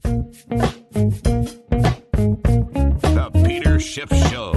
The Peter Schiff Show.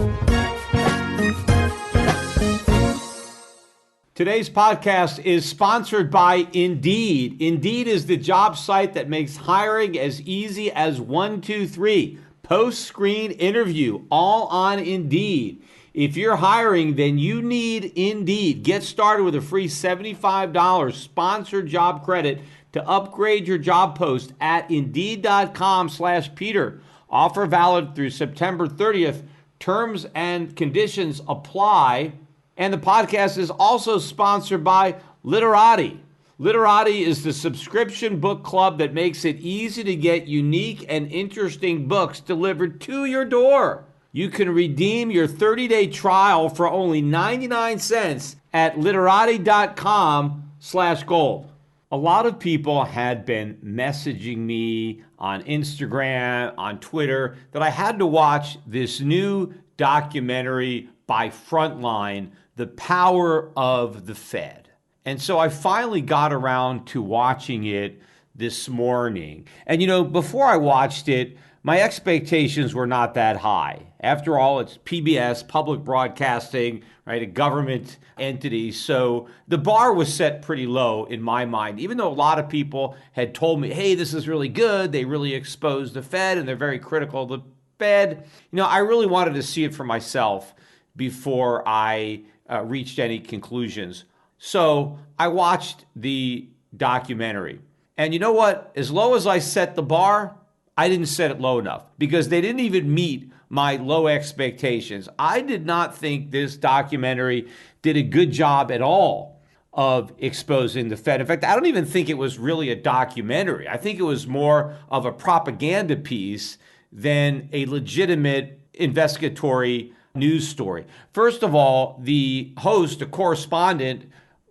Today's podcast is sponsored by Indeed. Indeed is the job site that makes hiring as easy as 1, 2, 3. Post-screen interview, all on Indeed. If you're hiring, then you need Indeed. Get started with a free $75 sponsored job credit to upgrade your job post at Indeed.com/Peter. Offer valid through September 30th. Terms and conditions apply. And the podcast is also sponsored by Literati. Literati is the subscription book club that makes it easy to get unique and interesting books delivered to your door. You can redeem your 30-day trial for only 99 cents at literati.com/gold. A lot of people had been messaging me on Instagram, on Twitter, that I had to watch this new documentary by Frontline, The Power of the Fed. And so I finally got around to watching it this morning. And before I watched it, my expectations were not that high. After all, it's PBS, public broadcasting, right, a government entity. So the bar was set pretty low in my mind, even though a lot of people had told me, hey, this is really good. They really exposed the Fed and they're very critical of the Fed. I really wanted to see it for myself before I reached any conclusions. So I watched the documentary. And you know what? As low as I set the bar, I didn't set it low enough because they didn't even meet my low expectations. I did not think this documentary did a good job at all of exposing the Fed. In fact, I don't even think it was really a documentary. I think it was more of a propaganda piece than a legitimate investigatory news story. First of all, the host, the correspondent,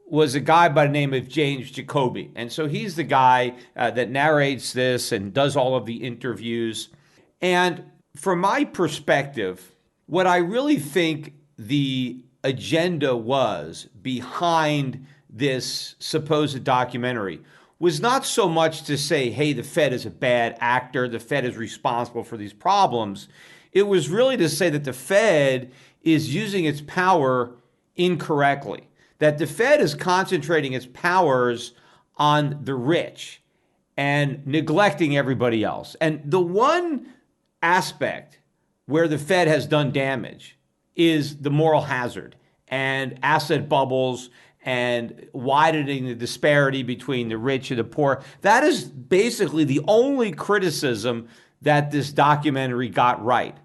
was a guy by the name of James Jacoby. And so he's the guy that narrates this and does all of the interviews. And from my perspective, what I really think the agenda was behind this supposed documentary was not so much to say, hey, the Fed is a bad actor, the Fed is responsible for these problems. It was really to say that the Fed is using its power incorrectly, that the Fed is concentrating its powers on the rich and neglecting everybody else. And the one aspect where the Fed has done damage is the moral hazard and asset bubbles and widening the disparity between the rich and the poor. That is basically the only criticism that this documentary got right.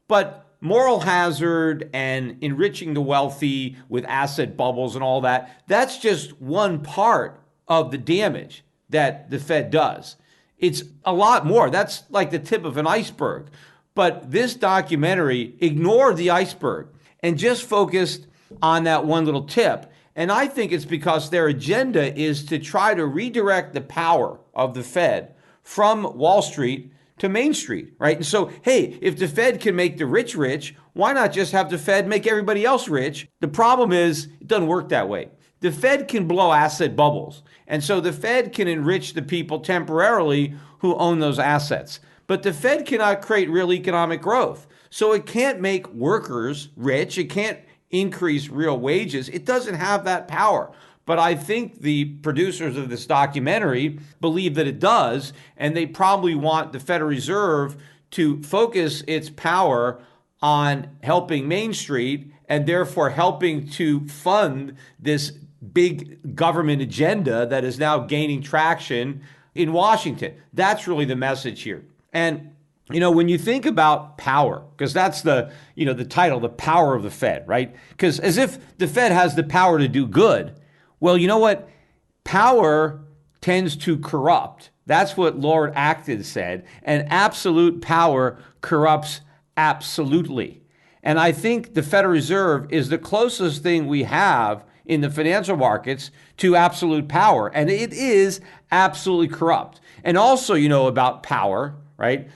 But moral hazard and enriching the wealthy with asset bubbles and all that, that's just one part of the damage that the Fed does. It's a lot more. That's like the tip of an iceberg. But this documentary ignored the iceberg and just focused on that one little tip. And I think it's because their agenda is to try to redirect the power of the Fed from Wall Street to Main Street, right? And so, hey, if the Fed can make the rich rich, why not just have the Fed make everybody else rich? The problem is it doesn't work that way. The Fed can blow asset bubbles. And so the Fed can enrich the people temporarily who own those assets. But the Fed cannot create real economic growth. So it can't make workers rich. It can't increase real wages. It doesn't have that power. But I think the producers of this documentary believe that it does, and they probably want the Federal Reserve to focus its power on helping Main Street and therefore helping to fund this big government agenda that is now gaining traction in Washington. That's really the message here. And when you think about power, because that's the title, the power of the Fed, right? Because as if the Fed has the power to do good. Well, you know what? Power tends to corrupt. That's what Lord Acton said. And absolute power corrupts absolutely. And I think the Federal Reserve is the closest thing we have in the financial markets to absolute power. And it is absolutely corrupt. And also, about power, right?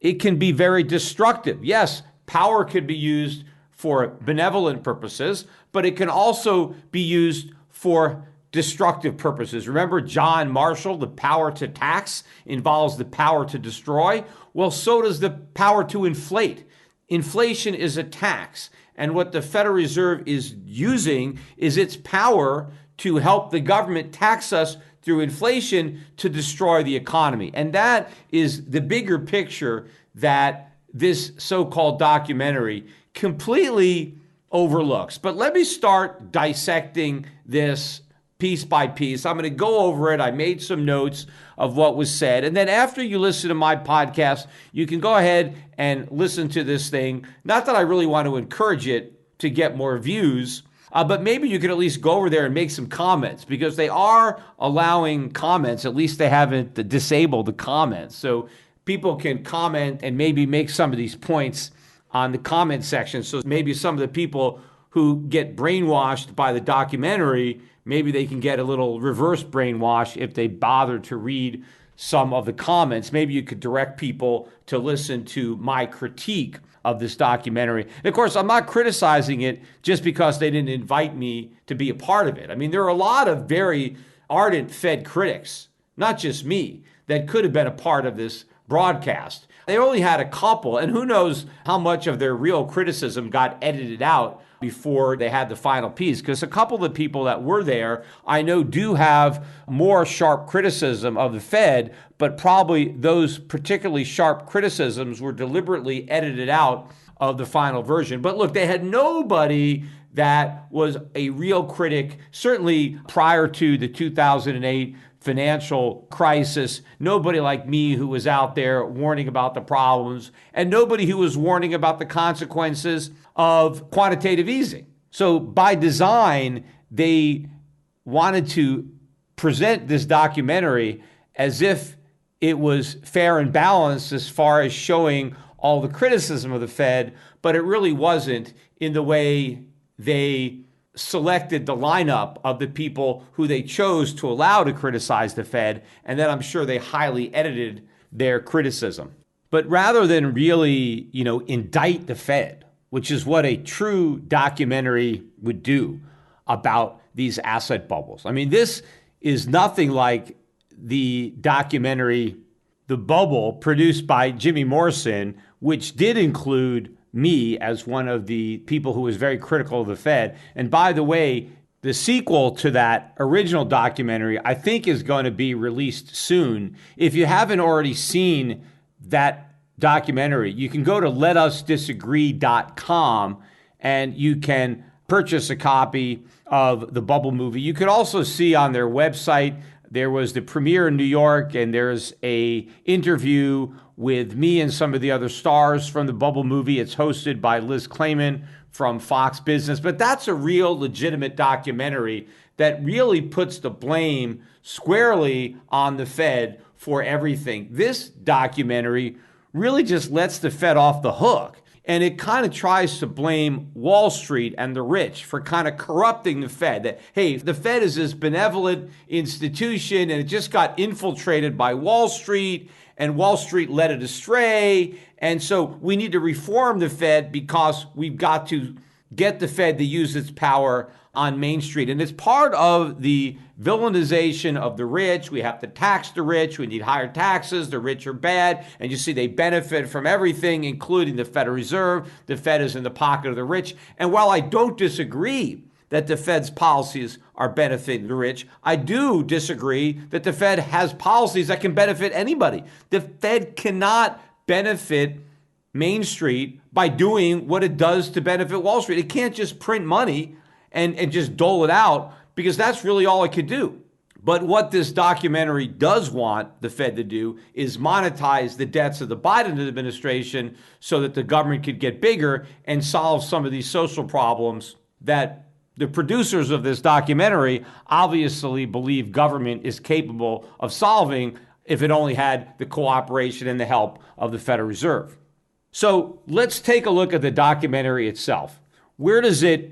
It can be very destructive. Yes, power could be used for benevolent purposes, but it can also be used for destructive purposes. Remember John Marshall, the power to tax involves the power to destroy? Well, so does the power to inflate. Inflation is a tax. And what the Federal Reserve is using is its power to help the government tax us through inflation to destroy the economy. And that is the bigger picture that this so-called documentary completely overlooks. But let me start dissecting this piece by piece. I'm going to go over it. I made some notes of what was said. And then after you listen to my podcast, you can go ahead and listen to this thing. Not that I really want to encourage it to get more views, but maybe you can at least go over there and make some comments, because they are allowing comments. At least they haven't disabled the comments. So people can comment and maybe make some of these points on the comment section. So maybe some of the people who get brainwashed by the documentary, maybe they can get a little reverse brainwash if they bother to read some of the comments. Maybe you could direct people to listen to my critique of this documentary. And of course, I'm not criticizing it just because they didn't invite me to be a part of it. I mean, there are a lot of very ardent Fed critics, not just me, that could have been a part of this broadcast. They only had a couple, and who knows how much of their real criticism got edited out before they had the final piece, because a couple of the people that were there, I know, do have more sharp criticism of the Fed, but probably those particularly sharp criticisms were deliberately edited out of the final version. But look, they had nobody that was a real critic, certainly prior to the 2008 financial crisis, nobody like me who was out there warning about the problems, and nobody who was warning about the consequences of quantitative easing. So by design, they wanted to present this documentary as if it was fair and balanced as far as showing all the criticism of the Fed, but it really wasn't in the way they selected the lineup of the people who they chose to allow to criticize the Fed, and then I'm sure they highly edited their criticism. But rather than really, indict the Fed, which is what a true documentary would do about these asset bubbles. I mean, this is nothing like the documentary The Bubble, produced by Jimmy Morrison, which did include me as one of the people who was very critical of the Fed. And by the way, the sequel to that original documentary, I think, is going to be released soon. If you haven't already seen that documentary, you can go to letusdisagree.com and you can purchase a copy of the Bubble movie. You could also see on their website, there was the premiere in New York, and there's a interview with me and some of the other stars from the Bubble movie. It's hosted by Liz Clayman from Fox Business. But that's a real legitimate documentary that really puts the blame squarely on the Fed for everything. This documentary really just lets the Fed off the hook. And it kind of tries to blame Wall Street and the rich for kind of corrupting the Fed. That, hey, the Fed is this benevolent institution and it just got infiltrated by Wall Street, and Wall Street led it astray. And so we need to reform the Fed because we've got to get the Fed to use its power on Main Street. And it's part of the villainization of the rich. We have to tax the rich. We need higher taxes. The rich are bad. And you see, they benefit from everything, including the Federal Reserve. The Fed is in the pocket of the rich. And while I don't disagree that the Fed's policies are benefiting the rich, I do disagree that the Fed has policies that can benefit anybody. The Fed cannot benefit Main Street by doing what it does to benefit Wall Street. It can't just print money and just dole it out, because that's really all it could do. But what this documentary does want the Fed to do is monetize the debts of the Biden administration so that the government could get bigger and solve some of these social problems that the producers of this documentary obviously believe government is capable of solving if it only had the cooperation and the help of the Federal Reserve. So let's take a look at the documentary itself. Where does it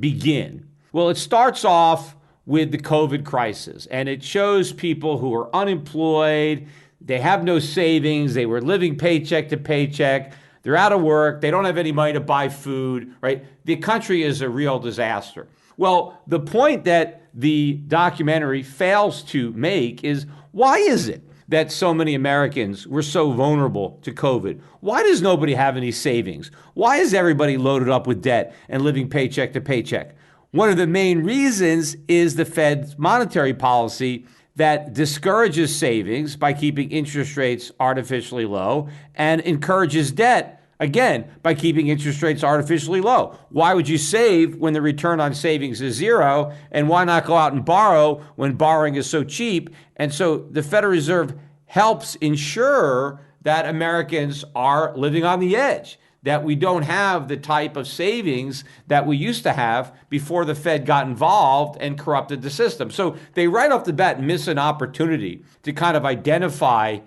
begin? Well, it starts off with the COVID crisis, and it shows people who are unemployed, they have no savings, they were living paycheck to paycheck, they're out of work, they don't have any money to buy food, right? The country is a real disaster. Well, the point that the documentary fails to make is, why is it that so many Americans were so vulnerable to COVID? Why does nobody have any savings? Why is everybody loaded up with debt and living paycheck to paycheck? One of the main reasons is the Fed's monetary policy that discourages savings by keeping interest rates artificially low and encourages debt, again, by keeping interest rates artificially low. Why would you save when the return on savings is zero? And why not go out and borrow when borrowing is so cheap? And so the Federal Reserve helps ensure that Americans are living on the edge, that we don't have the type of savings that we used to have before the Fed got involved and corrupted the system. So they right off the bat miss an opportunity to kind of identify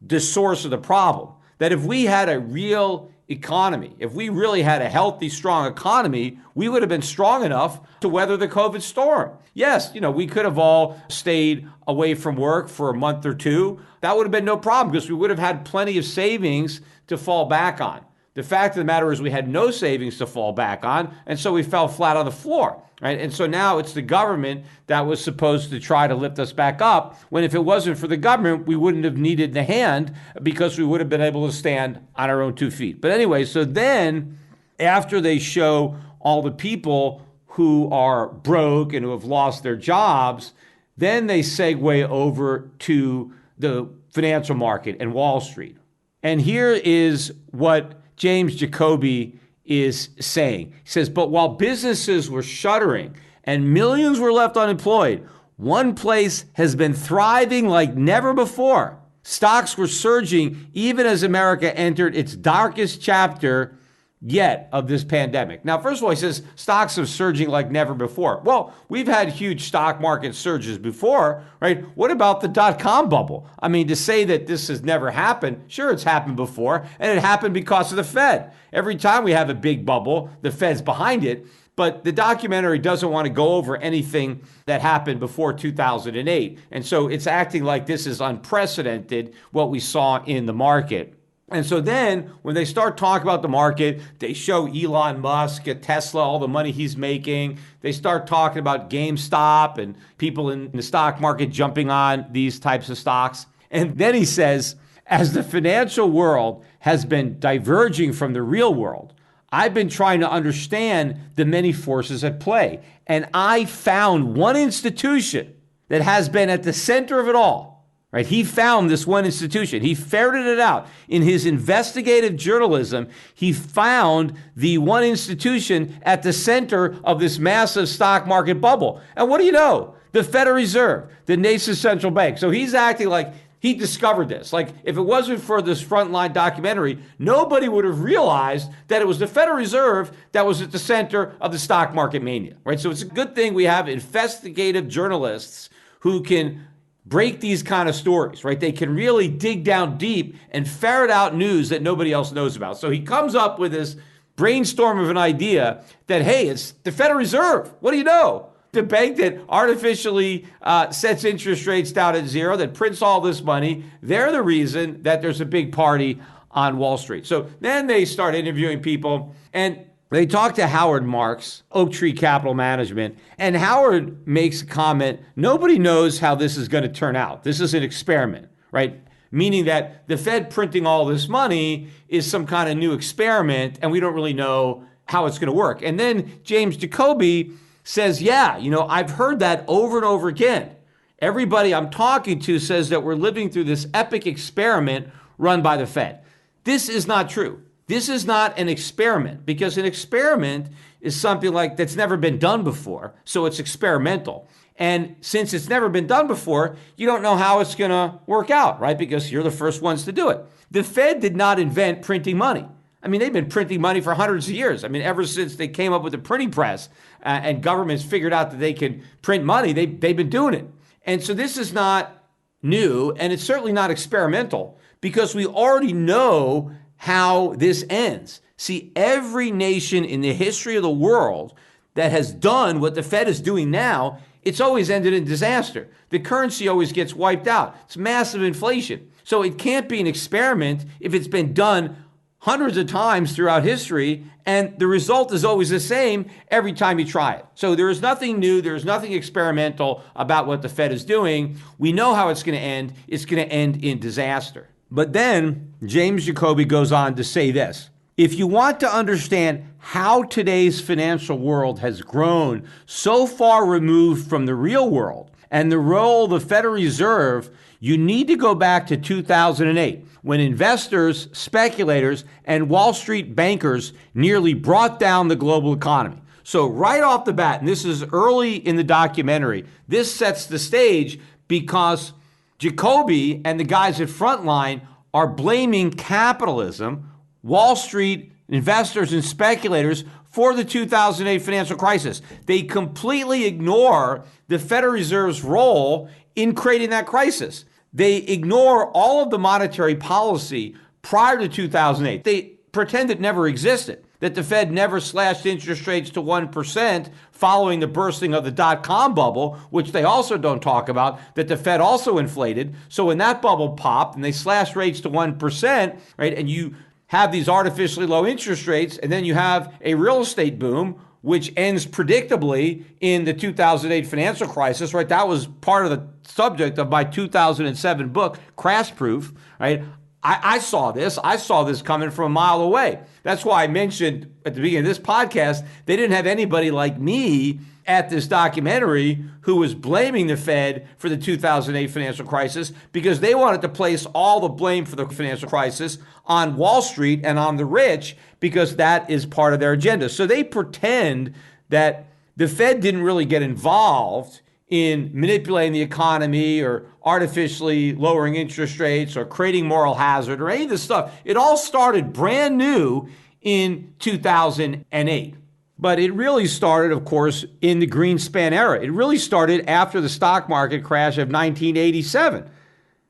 the source of the problem. That if we had a real economy, if we really had a healthy, strong economy, we would have been strong enough to weather the COVID storm. Yes, we could have all stayed away from work for a month or two. That would have been no problem because we would have had plenty of savings to fall back on. The fact of the matter is we had no savings to fall back on, and so we fell flat on the floor, right? And so now it's the government that was supposed to try to lift us back up, when if it wasn't for the government, we wouldn't have needed the hand because we would have been able to stand on our own 2 feet. But anyway, so then after they show all the people who are broke and who have lost their jobs, then they segue over to the financial market and Wall Street. And here is what James Jacoby is saying. He says, but while businesses were shuttering and millions were left unemployed, one place has been thriving like never before. Stocks were surging even as America entered its darkest chapter yet of this pandemic. Now, first of all, he says stocks are surging like never before. Well, we've had huge stock market surges before, right? What about the dot-com bubble? I mean, to say that this has never happened, sure, it's happened before, and it happened because of the Fed. Every time we have a big bubble, the Fed's behind it. But the documentary doesn't want to go over anything that happened before 2008. And so it's acting like this is unprecedented, what we saw in the market. And so then when they start talking about the market, they show Elon Musk at Tesla, all the money he's making. They start talking about GameStop and people in the stock market jumping on these types of stocks. And then he says, as the financial world has been diverging from the real world, I've been trying to understand the many forces at play. And I found one institution that has been at the center of it all. Right? He found this one institution. He ferreted it out. In his investigative journalism, he found the one institution at the center of this massive stock market bubble. And what do you know? The Federal Reserve, the nation's central bank. So he's acting like he discovered this. Like, if it wasn't for this Frontline documentary, nobody would have realized that it was the Federal Reserve that was at the center of the stock market mania. Right? So it's a good thing we have investigative journalists who can break these kind of stories, right? They can really dig down deep and ferret out news that nobody else knows about. So he comes up with this brainstorm of an idea that, hey, it's the Federal Reserve. What do you know? The bank that artificially sets interest rates down at zero, that prints all this money, they're the reason that there's a big party on Wall Street. So then they start interviewing people, and they talk to Howard Marks, Oak Tree Capital Management, and Howard makes a comment, nobody knows how this is going to turn out. This is an experiment, right? Meaning that the Fed printing all this money is some kind of new experiment, and we don't really know how it's going to work. And then James Jacoby says, yeah, I've heard that over and over again. Everybody I'm talking to says that we're living through this epic experiment run by the Fed. This is not true. This is not an experiment, because an experiment is something like that's never been done before. So it's experimental. And since it's never been done before, you don't know how it's going to work out, right? Because you're the first ones to do it. The Fed did not invent printing money. I mean, they've been printing money for hundreds of years. I mean, ever since they came up with the printing press and governments figured out that they can print money, they've been doing it. And so this is not new, and it's certainly not experimental, because we already know how this ends. See, every nation in the history of the world that has done what the Fed is doing now, it's always ended in disaster. The currency always gets wiped out. It's massive inflation. So it can't be an experiment if it's been done hundreds of times throughout history, and the result is always the same every time you try it. So there is nothing new, there is nothing experimental about what the Fed is doing. We know how it's going to end. It's going to end in disaster. But then James Jacoby goes on to say this: if you want to understand how today's financial world has grown so far removed from the real world and the role of the Federal Reserve, you need to go back to 2008, when investors, speculators, and Wall Street bankers nearly brought down the global economy. So right off the bat, and this is early in the documentary, this sets the stage because Jacoby and the guys at Frontline are blaming capitalism, Wall Street investors and speculators, for the 2008 financial crisis. They completely ignore the Federal Reserve's role in creating that crisis. They ignore all of the monetary policy prior to 2008. They pretend it never existed, that the Fed never slashed interest rates to 1% following the bursting of the dot-com bubble, which they also don't talk about, that the Fed also inflated. So when that bubble popped and they slashed rates to 1%, right, and you have these artificially low interest rates, and then you have a real estate boom, which ends predictably in the 2008 financial crisis, right? That was part of the subject of my 2007 book, Crash Proof, right? I saw this. I saw this coming from a mile away. That's why I mentioned at the beginning of this podcast, they didn't have anybody like me at this documentary who was blaming the Fed for the 2008 financial crisis, because they wanted to place all the blame for the financial crisis on Wall Street and on the rich, because that is part of their agenda. So they pretend that the Fed didn't really get involved in manipulating the economy or artificially lowering interest rates or creating moral hazard or any of this stuff. It all started brand new in 2008. But it really started, of course, in the Greenspan era. It really started after the stock market crash of 1987.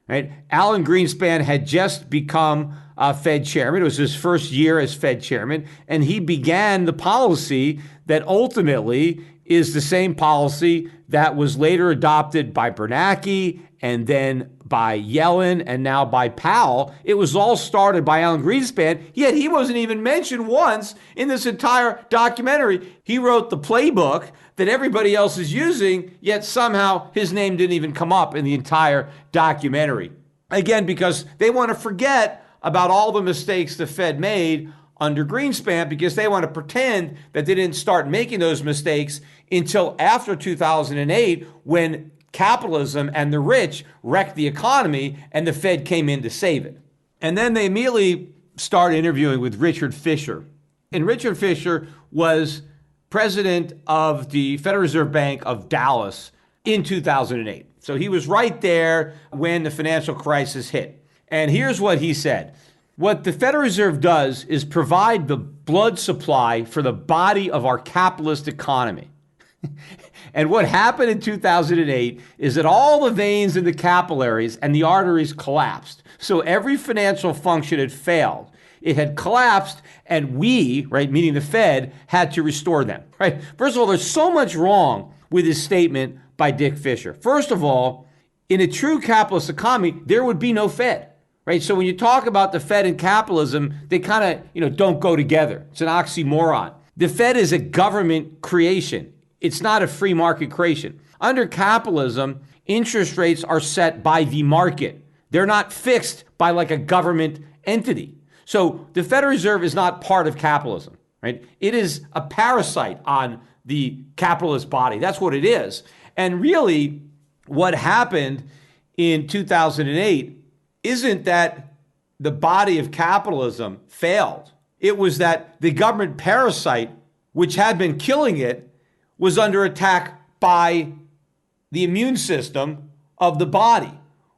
Right? Alan Greenspan had just become Fed chairman. It was his first year as Fed chairman, and he began the policy that ultimately is the same policy that was later adopted by Bernanke and then by Yellen and now by Powell. It was all started by Alan Greenspan, yet he wasn't even mentioned once in this entire documentary. He wrote the playbook that everybody else is using, yet somehow his name didn't even come up in the entire documentary. Again, because they want to forget about all the mistakes the Fed made under Greenspan, because they want to pretend that they didn't start making those mistakes until after 2008, when capitalism and the rich wrecked the economy and the Fed came in to save it. And then they immediately start interviewing with Richard Fisher. And Richard Fisher was president of the Federal Reserve Bank of Dallas in 2008. So he was right there when the financial crisis hit. And here's what he said. What the Federal Reserve does is provide the blood supply for the body of our capitalist economy. And what happened in 2008 is that all the veins in the capillaries and the arteries collapsed. So every financial function had failed. It had collapsed, and we, right, meaning the Fed, had to restore them, right? First of all, there's so much wrong with this statement by Dick Fisher. First of all, in a true capitalist economy, there would be no Fed. Right? So when you talk about the Fed and capitalism, they kind of, don't go together. It's an oxymoron. The Fed is a government creation. It's not a free market creation. Under capitalism, interest rates are set by the market. They're not fixed by like a government entity. So the Federal Reserve is not part of capitalism, right? It is a parasite on the capitalist body. That's what it is. And really, what happened in 2008 isn't that the body of capitalism failed. It was that the government parasite, which had been killing it, was under attack by the immune system of the body,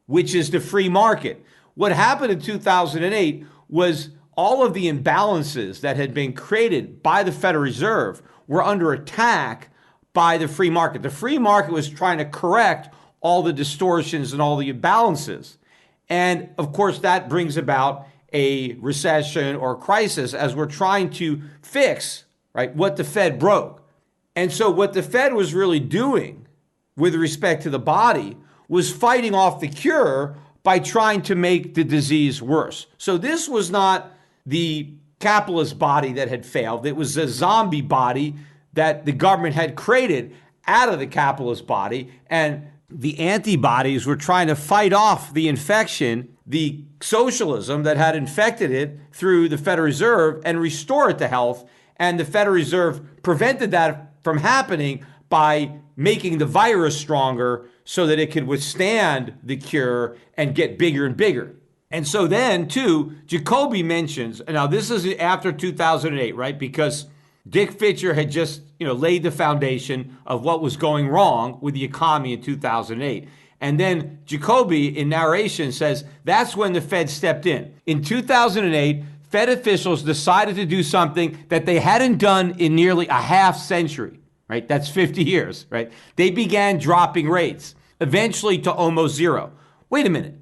which is the free market. What happened in 2008 was all of the imbalances that had been created by the Federal Reserve were under attack by the free market. The free market was trying to correct all the distortions and all the imbalances. And of course, that brings about a recession or crisis as we're trying to fix, right, what the Fed broke. And so what the Fed was really doing with respect to the body was fighting off the cure by trying to make the disease worse. So this was not the capitalist body that had failed. It was a zombie body that the government had created out of the capitalist body. And the antibodies were trying to fight off the infection, the socialism that had infected it through the Federal Reserve, and restore it to health. And the Federal Reserve prevented that from happening by making the virus stronger so that it could withstand the cure and get bigger and bigger. And so then, too, Jacoby mentions, now this is after 2008, right? Because Dick Fisher had just, laid the foundation of what was going wrong with the economy in 2008. And then Jacoby, in narration, says that's when the Fed stepped in. In 2008, Fed officials decided to do something that they hadn't done in nearly a half century, right? That's 50 years, right? They began dropping rates, eventually to almost zero. Wait a minute.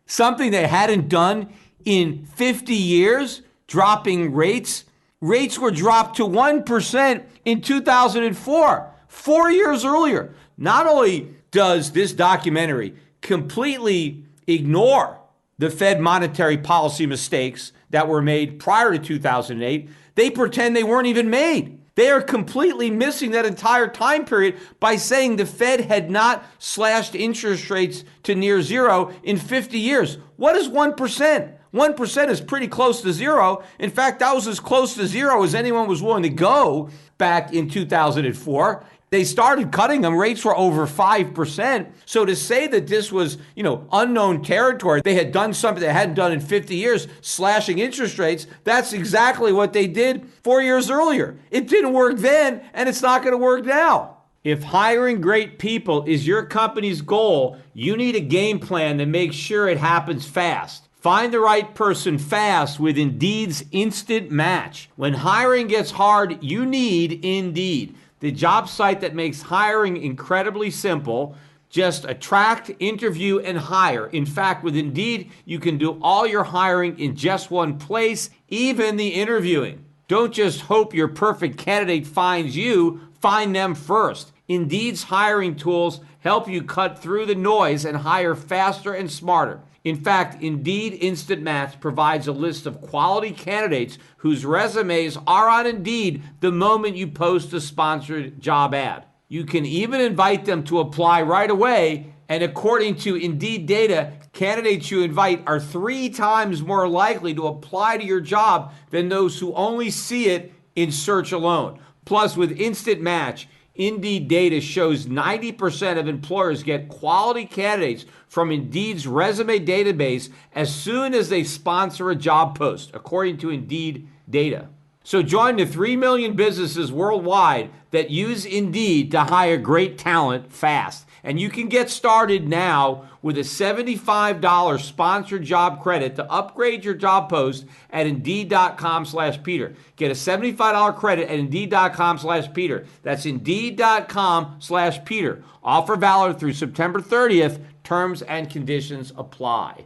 Something they hadn't done in 50 years, dropping rates? Rates were dropped to 1% in 2004, 4 years earlier. Not only does this documentary completely ignore the Fed monetary policy mistakes that were made prior to 2008, they pretend they weren't even made. They are completely missing that entire time period by saying the Fed had not slashed interest rates to near zero in 50 years. What is 1%? 1% is pretty close to zero. In fact, that was as close to zero as anyone was willing to go back in 2004. They started cutting them. Rates were over 5%. So to say that this was, unknown territory, they had done something they hadn't done in 50 years, slashing interest rates, that's exactly what they did 4 years earlier. It didn't work then, and it's not going to work now. If hiring great people is your company's goal, you need a game plan that makes sure it happens fast. Find the right person fast with Indeed's Instant Match. When hiring gets hard, you need Indeed, the job site that makes hiring incredibly simple. Just attract, interview, and hire. In fact, with Indeed, you can do all your hiring in just one place, even the interviewing. Don't just hope your perfect candidate finds you, find them first. Indeed's hiring tools help you cut through the noise and hire faster and smarter. In fact, Indeed Instant Match provides a list of quality candidates whose resumes are on Indeed the moment you post a sponsored job ad. You can even invite them to apply right away, and according to Indeed data, candidates you invite are 3 times more likely to apply to your job than those who only see it in search alone. Plus, with Instant Match, Indeed data shows 90% of employers get quality candidates from Indeed's resume database as soon as they sponsor a job post, according to Indeed data. So join the 3 million businesses worldwide that use Indeed to hire great talent fast. And you can get started now with a $75 sponsored job credit to upgrade your job post at Indeed.com/Peter. Get a $75 credit at Indeed.com/Peter. That's Indeed.com/Peter. Offer valid through September 30th. Terms and conditions apply.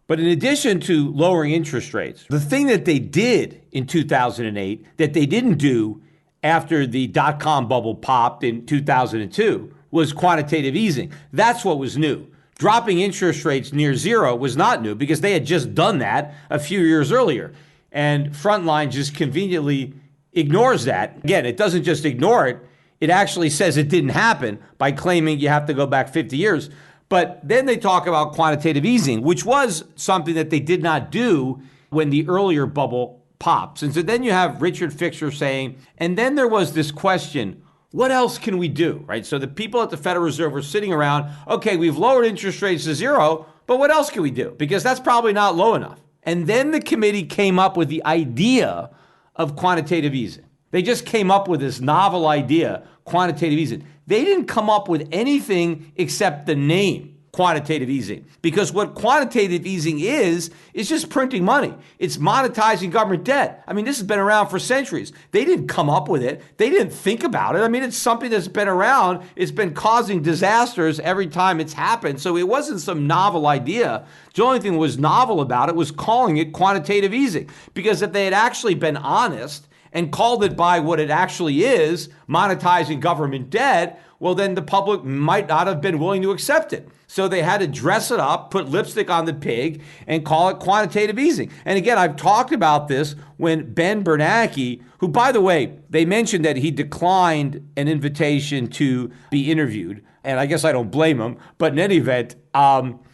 But in addition to lowering interest rates, the thing that they did in 2008 that they didn't do after the dot-com bubble popped in 2002 was quantitative easing. That's what was new. Dropping interest rates near zero was not new because they had just done that a few years earlier. And Frontline just conveniently ignores that. Again, it doesn't just ignore it. It actually says it didn't happen by claiming you have to go back 50 years. But then they talk about quantitative easing, which was something that they did not do when the earlier bubble pops. And so then you have Richard Fisher saying, and then there was this question, what else can we do, right? So the people at the Federal Reserve were sitting around, okay, we've lowered interest rates to zero, but what else can we do? Because that's probably not low enough. And then the committee came up with the idea of quantitative easing. They just came up with this novel idea, quantitative easing. They didn't come up with anything except the name, quantitative easing. Because what quantitative easing is just printing money. It's monetizing government debt. I mean, this has been around for centuries. They didn't come up with it. They didn't think about it. I mean, it's something that's been around. It's been causing disasters every time it's happened. So it wasn't some novel idea. The only thing that was novel about it was calling it quantitative easing. Because if they had actually been honest and called it by what it actually is, monetizing government debt, well, then the public might not have been willing to accept it. So they had to dress it up, put lipstick on the pig, and call it quantitative easing. And again, I've talked about this when Ben Bernanke, who, by the way, they mentioned that he declined an invitation to be interviewed. And I guess I don't blame him. But in any event,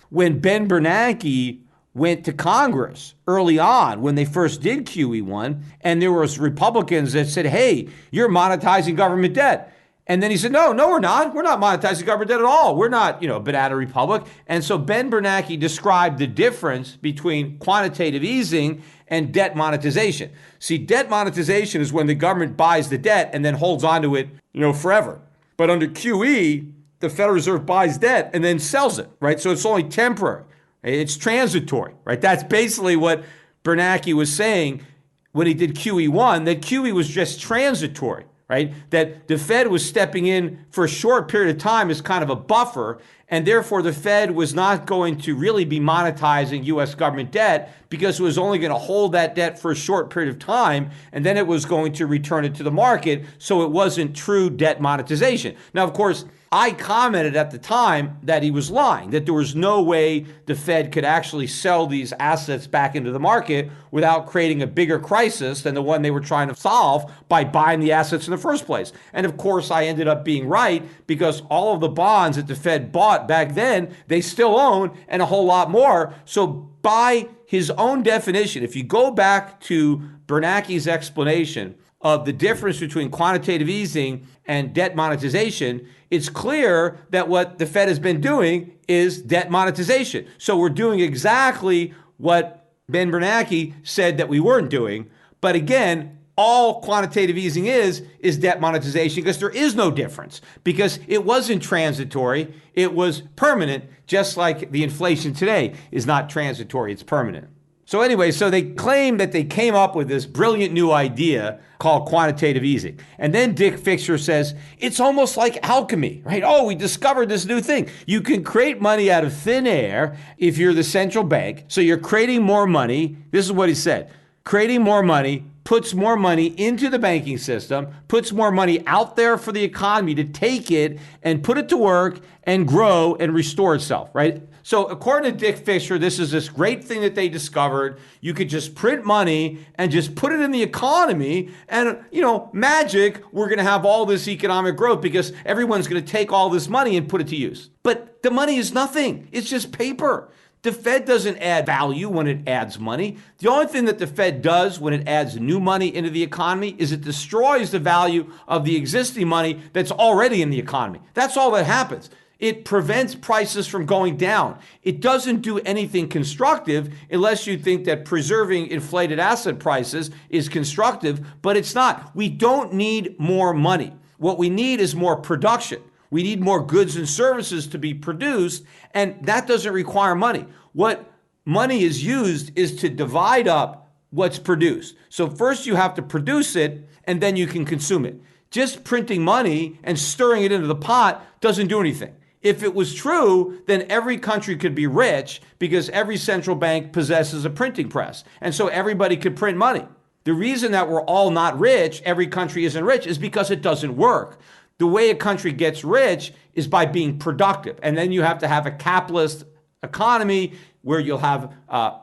when Ben Bernanke went to Congress early on when they first did QE1, and there was Republicans that said, hey, you're monetizing government debt. And then he said, no, we're not. We're not monetizing government debt at all. We're not, a banana republic. And so Ben Bernanke described the difference between quantitative easing and debt monetization. See, debt monetization is when the government buys the debt and then holds onto it, forever. But under QE, the Federal Reserve buys debt and then sells it, right? So it's only temporary. It's transitory, right? That's basically what Bernanke was saying when he did QE1, that QE was just transitory. Right? That the Fed was stepping in for a short period of time as kind of a buffer, and therefore the Fed was not going to really be monetizing U.S. government debt because it was only going to hold that debt for a short period of time, and then it was going to return it to the market, so it wasn't true debt monetization. Now, of course, I commented at the time that he was lying, that there was no way the Fed could actually sell these assets back into the market without creating a bigger crisis than the one they were trying to solve by buying the assets in the first place. And of course, I ended up being right because all of the bonds that the Fed bought back then, they still own, and a whole lot more. So by his own definition, if you go back to Bernanke's explanation of the difference between quantitative easing and debt monetization, it's clear that what the Fed has been doing is debt monetization. So we're doing exactly what Ben Bernanke said that we weren't doing. But again, all quantitative easing is debt monetization because there is no difference, because it wasn't transitory, it was permanent, just like the inflation today is not transitory, it's permanent. So anyway, so they claim that they came up with this brilliant new idea called quantitative easing. And then Dick Fisher says, it's almost like alchemy, right? Oh, we discovered this new thing. You can create money out of thin air if you're the central bank. So you're creating more money. This is what he said. Creating more money puts more money into the banking system, puts more money out there for the economy to take it and put it to work and grow and restore itself, right? So according to Dick Fisher, this is this great thing that they discovered. You could just print money and just put it in the economy and, magic, we're going to have all this economic growth because everyone's going to take all this money and put it to use. But the money is nothing. It's just paper. The Fed doesn't add value when it adds money. The only thing that the Fed does when it adds new money into the economy is it destroys the value of the existing money that's already in the economy. That's all that happens. It prevents prices from going down. It doesn't do anything constructive unless you think that preserving inflated asset prices is constructive, but it's not. We don't need more money. What we need is more production. We need more goods and services to be produced, and that doesn't require money. What money is used is to divide up what's produced. So first you have to produce it, and then you can consume it. Just printing money and stirring it into the pot doesn't do anything. If it was true, then every country could be rich because every central bank possesses a printing press. And so everybody could print money. The reason that we're all not rich, every country isn't rich, is because it doesn't work. The way a country gets rich is by being productive. And then you have to have a capitalist economy where you'll have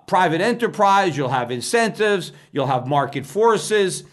private enterprise, you'll have incentives, you'll have market forces,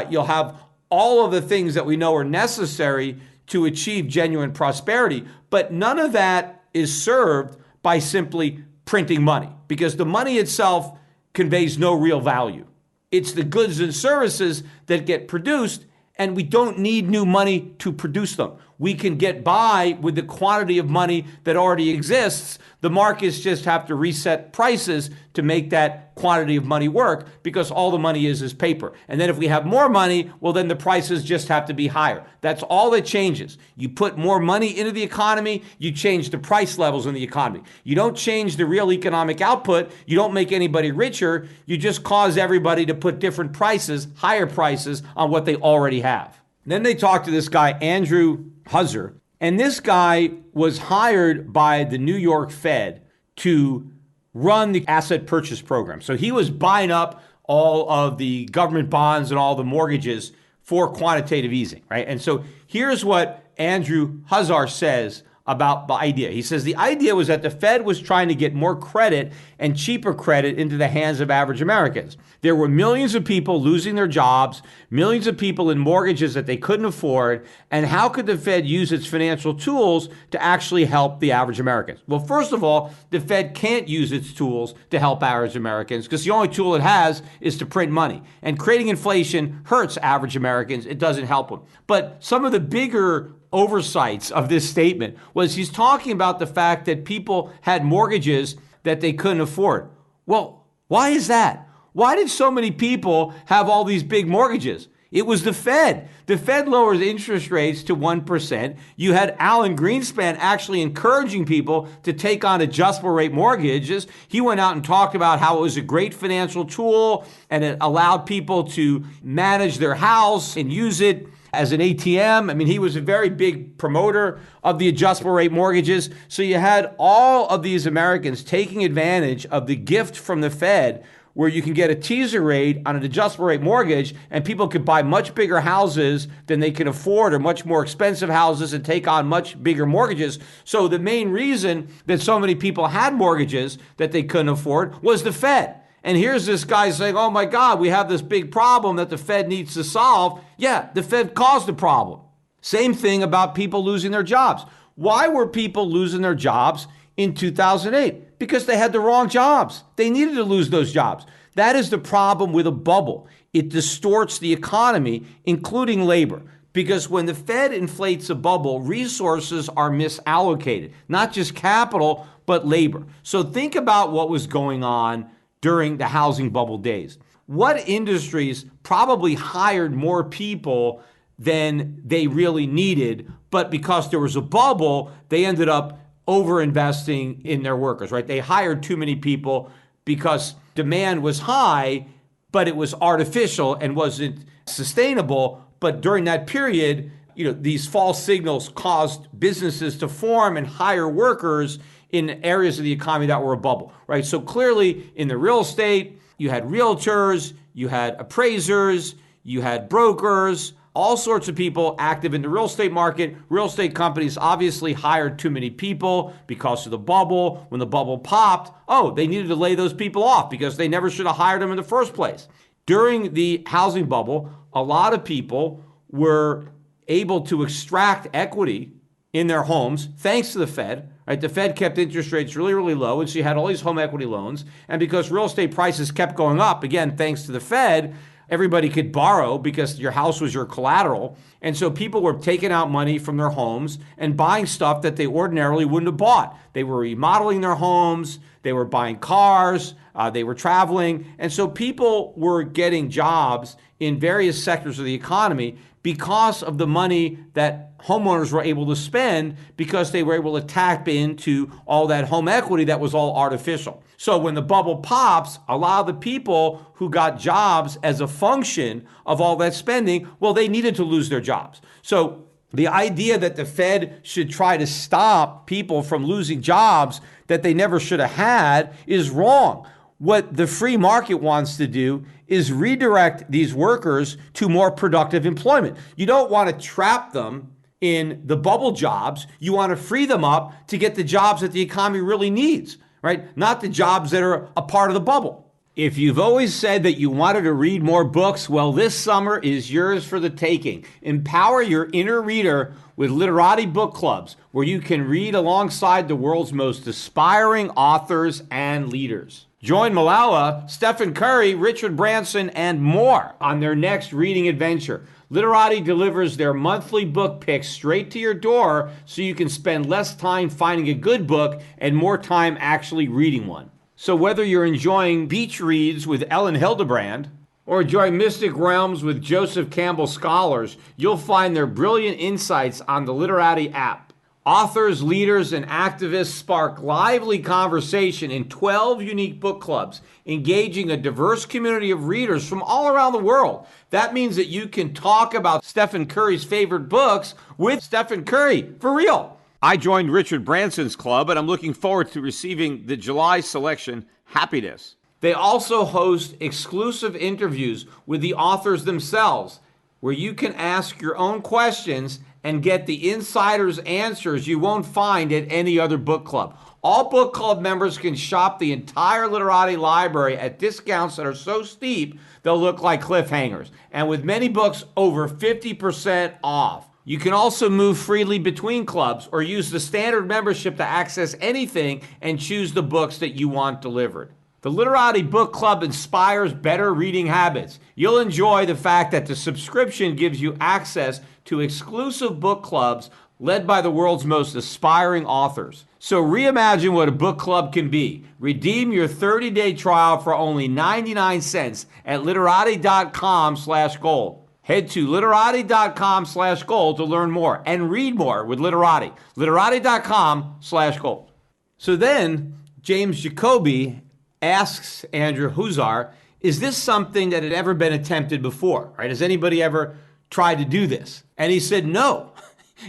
you'll have all of the things that we know are necessary to achieve genuine prosperity. But none of that is served by simply printing money because the money itself conveys no real value. It's the goods and services that get produced, and we don't need new money to produce them. We can get by with the quantity of money that already exists. The markets just have to reset prices to make that quantity of money work because all the money is paper. And then if we have more money, well, then the prices just have to be higher. That's all that changes. You put more money into the economy, you change the price levels in the economy. You don't change the real economic output. You don't make anybody richer. You just cause everybody to put different prices, higher prices on what they already have. Then they talked to this guy, Andrew Huzzer, and this guy was hired by the New York Fed to run the asset purchase program. So he was buying up all of the government bonds and all the mortgages for quantitative easing, right? And so here's what Andrew Huzzer says about the idea. He says the idea was that the Fed was trying to get more credit and cheaper credit into the hands of average Americans. There were millions of people losing their jobs, millions of people in mortgages that they couldn't afford, and how could the Fed use its financial tools to actually help the average Americans? Well, first of all, the Fed can't use its tools to help average Americans because the only tool it has is to print money. And creating inflation hurts average Americans. It doesn't help them. But some of the bigger oversights of this statement was he's talking about the fact that people had mortgages that they couldn't afford. Well, why is that? Why did so many people have all these big mortgages? It was the Fed. The Fed lowers interest rates to 1%. You had Alan Greenspan actually encouraging people to take on adjustable rate mortgages. He went out and talked about how it was a great financial tool and it allowed people to manage their house and use it as an ATM. I mean, he was a very big promoter of the adjustable rate mortgages. So you had all of these Americans taking advantage of the gift from the Fed where you can get a teaser rate on an adjustable rate mortgage and people could buy much bigger houses than they can afford or much more expensive houses and take on much bigger mortgages. So the main reason that so many people had mortgages that they couldn't afford was the Fed. And here's this guy saying, oh my God, we have this big problem that the Fed needs to solve. Yeah, the Fed caused the problem. Same thing about people losing their jobs. Why were people losing their jobs in 2008? Because they had the wrong jobs. They needed to lose those jobs. That is the problem with a bubble. It distorts the economy, including labor. Because when the Fed inflates a bubble, resources are misallocated, not just capital, but labor. So think about what was going on during the housing bubble days. What industries probably hired more people than they really needed, but because there was a bubble, they ended up over-investing in their workers, right? They hired too many people because demand was high, but it was artificial and wasn't sustainable. But during that period, these false signals caused businesses to form and hire workers in areas of the economy that were a bubble, right? So clearly in the real estate, you had realtors, you had appraisers, you had brokers, all sorts of people active in the real estate market. Real estate companies obviously hired too many people because of the bubble. When the bubble popped, they needed to lay those people off because they never should have hired them in the first place. During the housing bubble, a lot of people were able to extract equity in their homes thanks to the Fed. Right? The Fed kept interest rates really, really low, and so you had all these home equity loans. And because real estate prices kept going up, again, thanks to the Fed, everybody could borrow because your house was your collateral. And so people were taking out money from their homes and buying stuff that they ordinarily wouldn't have bought. They were remodeling their homes, they were buying cars, they were traveling. And so people were getting jobs in various sectors of the economy because of the money that homeowners were able to spend because they were able to tap into all that home equity that was all artificial. So when the bubble pops, a lot of the people who got jobs as a function of all that spending, well, they needed to lose their jobs. So the idea that the Fed should try to stop people from losing jobs that they never should have had is wrong. What the free market wants to do is redirect these workers to more productive employment. You don't want to trap them in the bubble jobs. You want to free them up to get the jobs that the economy really needs, right? Not the jobs that are a part of the bubble. If you've always said that you wanted to read more books, well, this summer is yours for the taking. Empower your inner reader with Literati book clubs, where you can read alongside the world's most aspiring authors and leaders. Join Malala, Stephen Curry, Richard Branson, and more on their next reading adventure. Literati delivers their monthly book picks straight to your door so you can spend less time finding a good book and more time actually reading one. So whether you're enjoying beach reads with Ellen Hildebrand or enjoying Mystic Realms with Joseph Campbell Scholars, you'll find their brilliant insights on the Literati app. Authors, leaders, and activists spark lively conversation in 12 unique book clubs, engaging a diverse community of readers from all around the world. That means that you can talk about Stephen Curry's favorite books with Stephen Curry, for real. I joined Richard Branson's club, and I'm looking forward to receiving the July selection, Happiness. They also host exclusive interviews with the authors themselves, where you can ask your own questions and get the insider's answers you won't find at any other book club. All book club members can shop the entire Literati library at discounts that are so steep they'll look like cliffhangers, and with many books over 50% off. You can also move freely between clubs or use the standard membership to access anything and choose the books that you want delivered. The Literati Book Club inspires better reading habits. You'll enjoy the fact that the subscription gives you access to exclusive book clubs led by the world's most aspiring authors. So reimagine what a book club can be. Redeem your 30-day trial for only 99 cents at literati.com/gold. Head to literati.com/gold to learn more and read more with Literati. Literati.com/gold. So then James Jacoby asks Andrew Huszar, is this something that had ever been attempted before? Right? Has anybody ever tried to do this? And he said, no.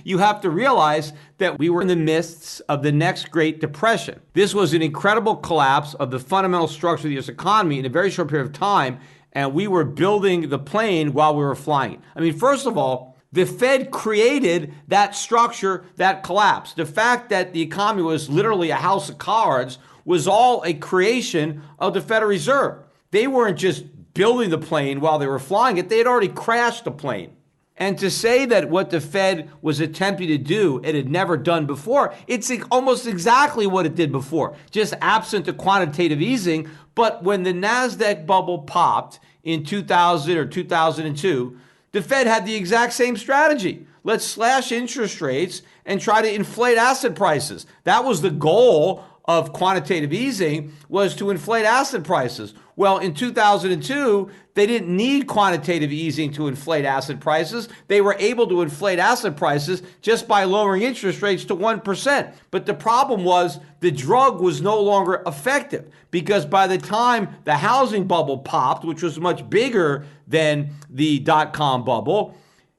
You have to realize that we were in the midst of the next Great Depression. This was an incredible collapse of the fundamental structure of the U.S. economy in a very short period of time, and we were building the plane while we were flying it. I mean, first of all, the Fed created that structure, that collapse. The fact that the economy was literally a house of cards was all a creation of the Federal Reserve. They weren't just building the plane while they were flying it, they had already crashed the plane. And to say that what the Fed was attempting to do, it had never done before, it's almost exactly what it did before, just absent the quantitative easing. But when the NASDAQ bubble popped in 2000 or 2002, the Fed had the exact same strategy. Let's slash interest rates and try to inflate asset prices. That was the goal of quantitative easing, was to inflate asset prices. Well, in 2002, they didn't need quantitative easing to inflate asset prices. They were able to inflate asset prices just by lowering interest rates to 1%. But the problem was the drug was no longer effective, because by the time the housing bubble popped, which was much bigger than the dot-com bubble,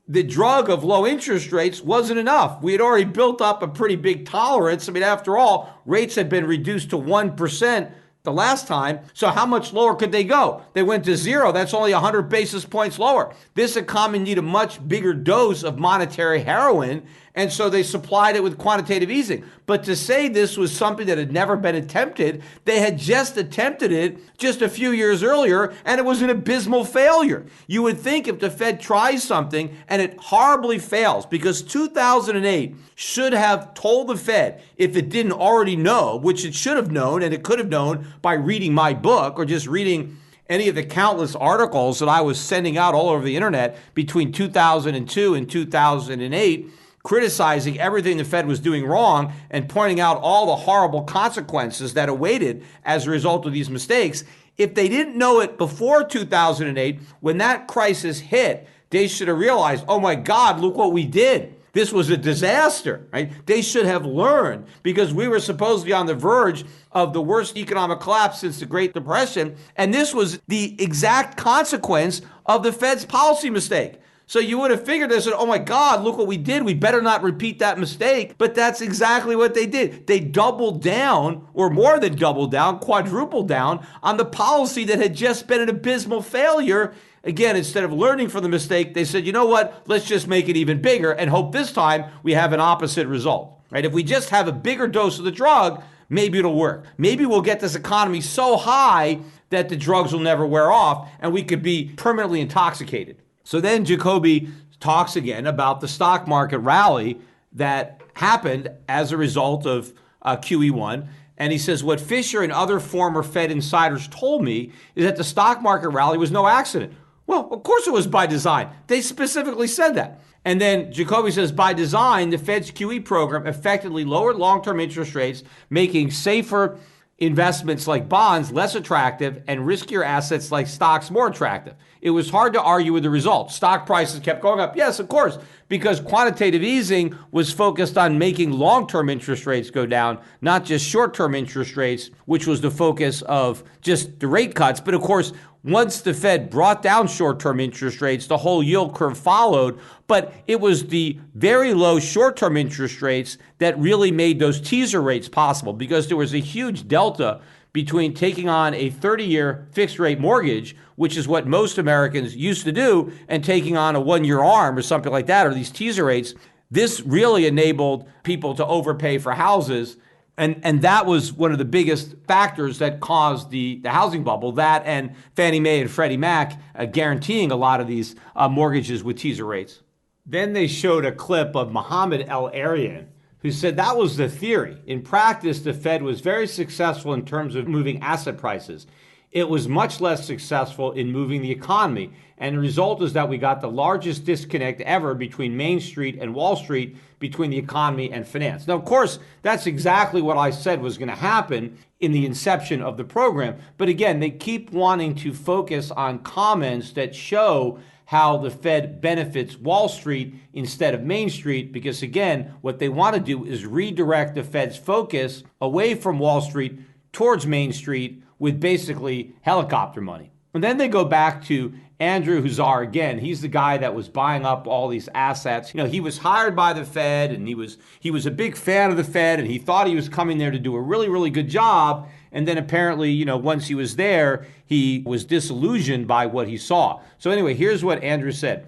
the drug of low interest rates wasn't enough. We had already built up a pretty big tolerance. I mean, after all, rates had been reduced to 1% the last time. So how much lower could they go? They went to zero. That's only 100 basis points lower. This economy needed a much bigger dose of monetary heroin, and so they supplied it with quantitative easing. But to say this was something that had never been attempted, they had just attempted it just a few years earlier, and it was an abysmal failure. You would think if the Fed tries something and it horribly fails, because 2008 should have told the Fed, if it didn't already know, which it should have known, and it could have known by reading my book or just reading any of the countless articles that I was sending out all over the internet between 2002 and 2008, criticizing everything the Fed was doing wrong and pointing out all the horrible consequences that awaited as a result of these mistakes. If they didn't know it before 2008, when that crisis hit, they should have realized, oh my God, look what we did. This was a disaster, right? They should have learned, because we were supposedly on the verge of the worst economic collapse since the Great Depression. And this was the exact consequence of the Fed's policy mistake. So you would have figured this, oh my God, look what we did. We better not repeat that mistake. But that's exactly what they did. They doubled down, or more than doubled down, quadrupled down on the policy that had just been an abysmal failure. Again, instead of learning from the mistake, they said, you know what, let's just make it even bigger and hope this time we have an opposite result, right? If we just have a bigger dose of the drug, maybe it'll work. Maybe we'll get this economy so high that the drugs will never wear off and we could be permanently intoxicated. So then Jacoby talks again about the stock market rally that happened as a result of QE1. And he says, what Fisher and other former Fed insiders told me is that the stock market rally was no accident. Well, of course it was by design. They specifically said that. And then Jacoby says, by design, the Fed's QE program effectively lowered long-term interest rates, making safer investments like bonds less attractive and riskier assets like stocks more attractive. It was hard to argue with the results. Stock prices kept going up. Yes, of course, because quantitative easing was focused on making long-term interest rates go down, not just short-term interest rates, which was the focus of just the rate cuts. But of course, once the Fed brought down short-term interest rates, the whole yield curve followed. But it was the very low short-term interest rates that really made those teaser rates possible, because there was a huge delta between taking on a 30-year fixed-rate mortgage, which is what most Americans used to do, and taking on a one-year ARM or something like that, or these teaser rates. This really enabled people to overpay for houses. And that was one of the biggest factors that caused the housing bubble, that and Fannie Mae and Freddie Mac guaranteeing a lot of these mortgages with teaser rates. Then they showed a clip of Mohamed ElAbi, who said that was the theory. In practice, the Fed was very successful in terms of moving asset prices. It was much less successful in moving the economy. And the result is that we got the largest disconnect ever between Main Street and Wall Street, between the economy and finance. Now, of course, that's exactly what I said was going to happen in the inception of the program. But again, they keep wanting to focus on comments that show how the Fed benefits Wall Street instead of Main Street, because again, what they want to do is redirect the Fed's focus away from Wall Street towards Main Street with basically helicopter money. And then they go back to Andrew Huszar again. He's the guy that was buying up all these assets. He was hired by the Fed, and he was a big fan of the Fed, and he thought he was coming there to do a really, really good job. And then apparently, once he was there, he was disillusioned by what he saw. So anyway, here's what Andrew said.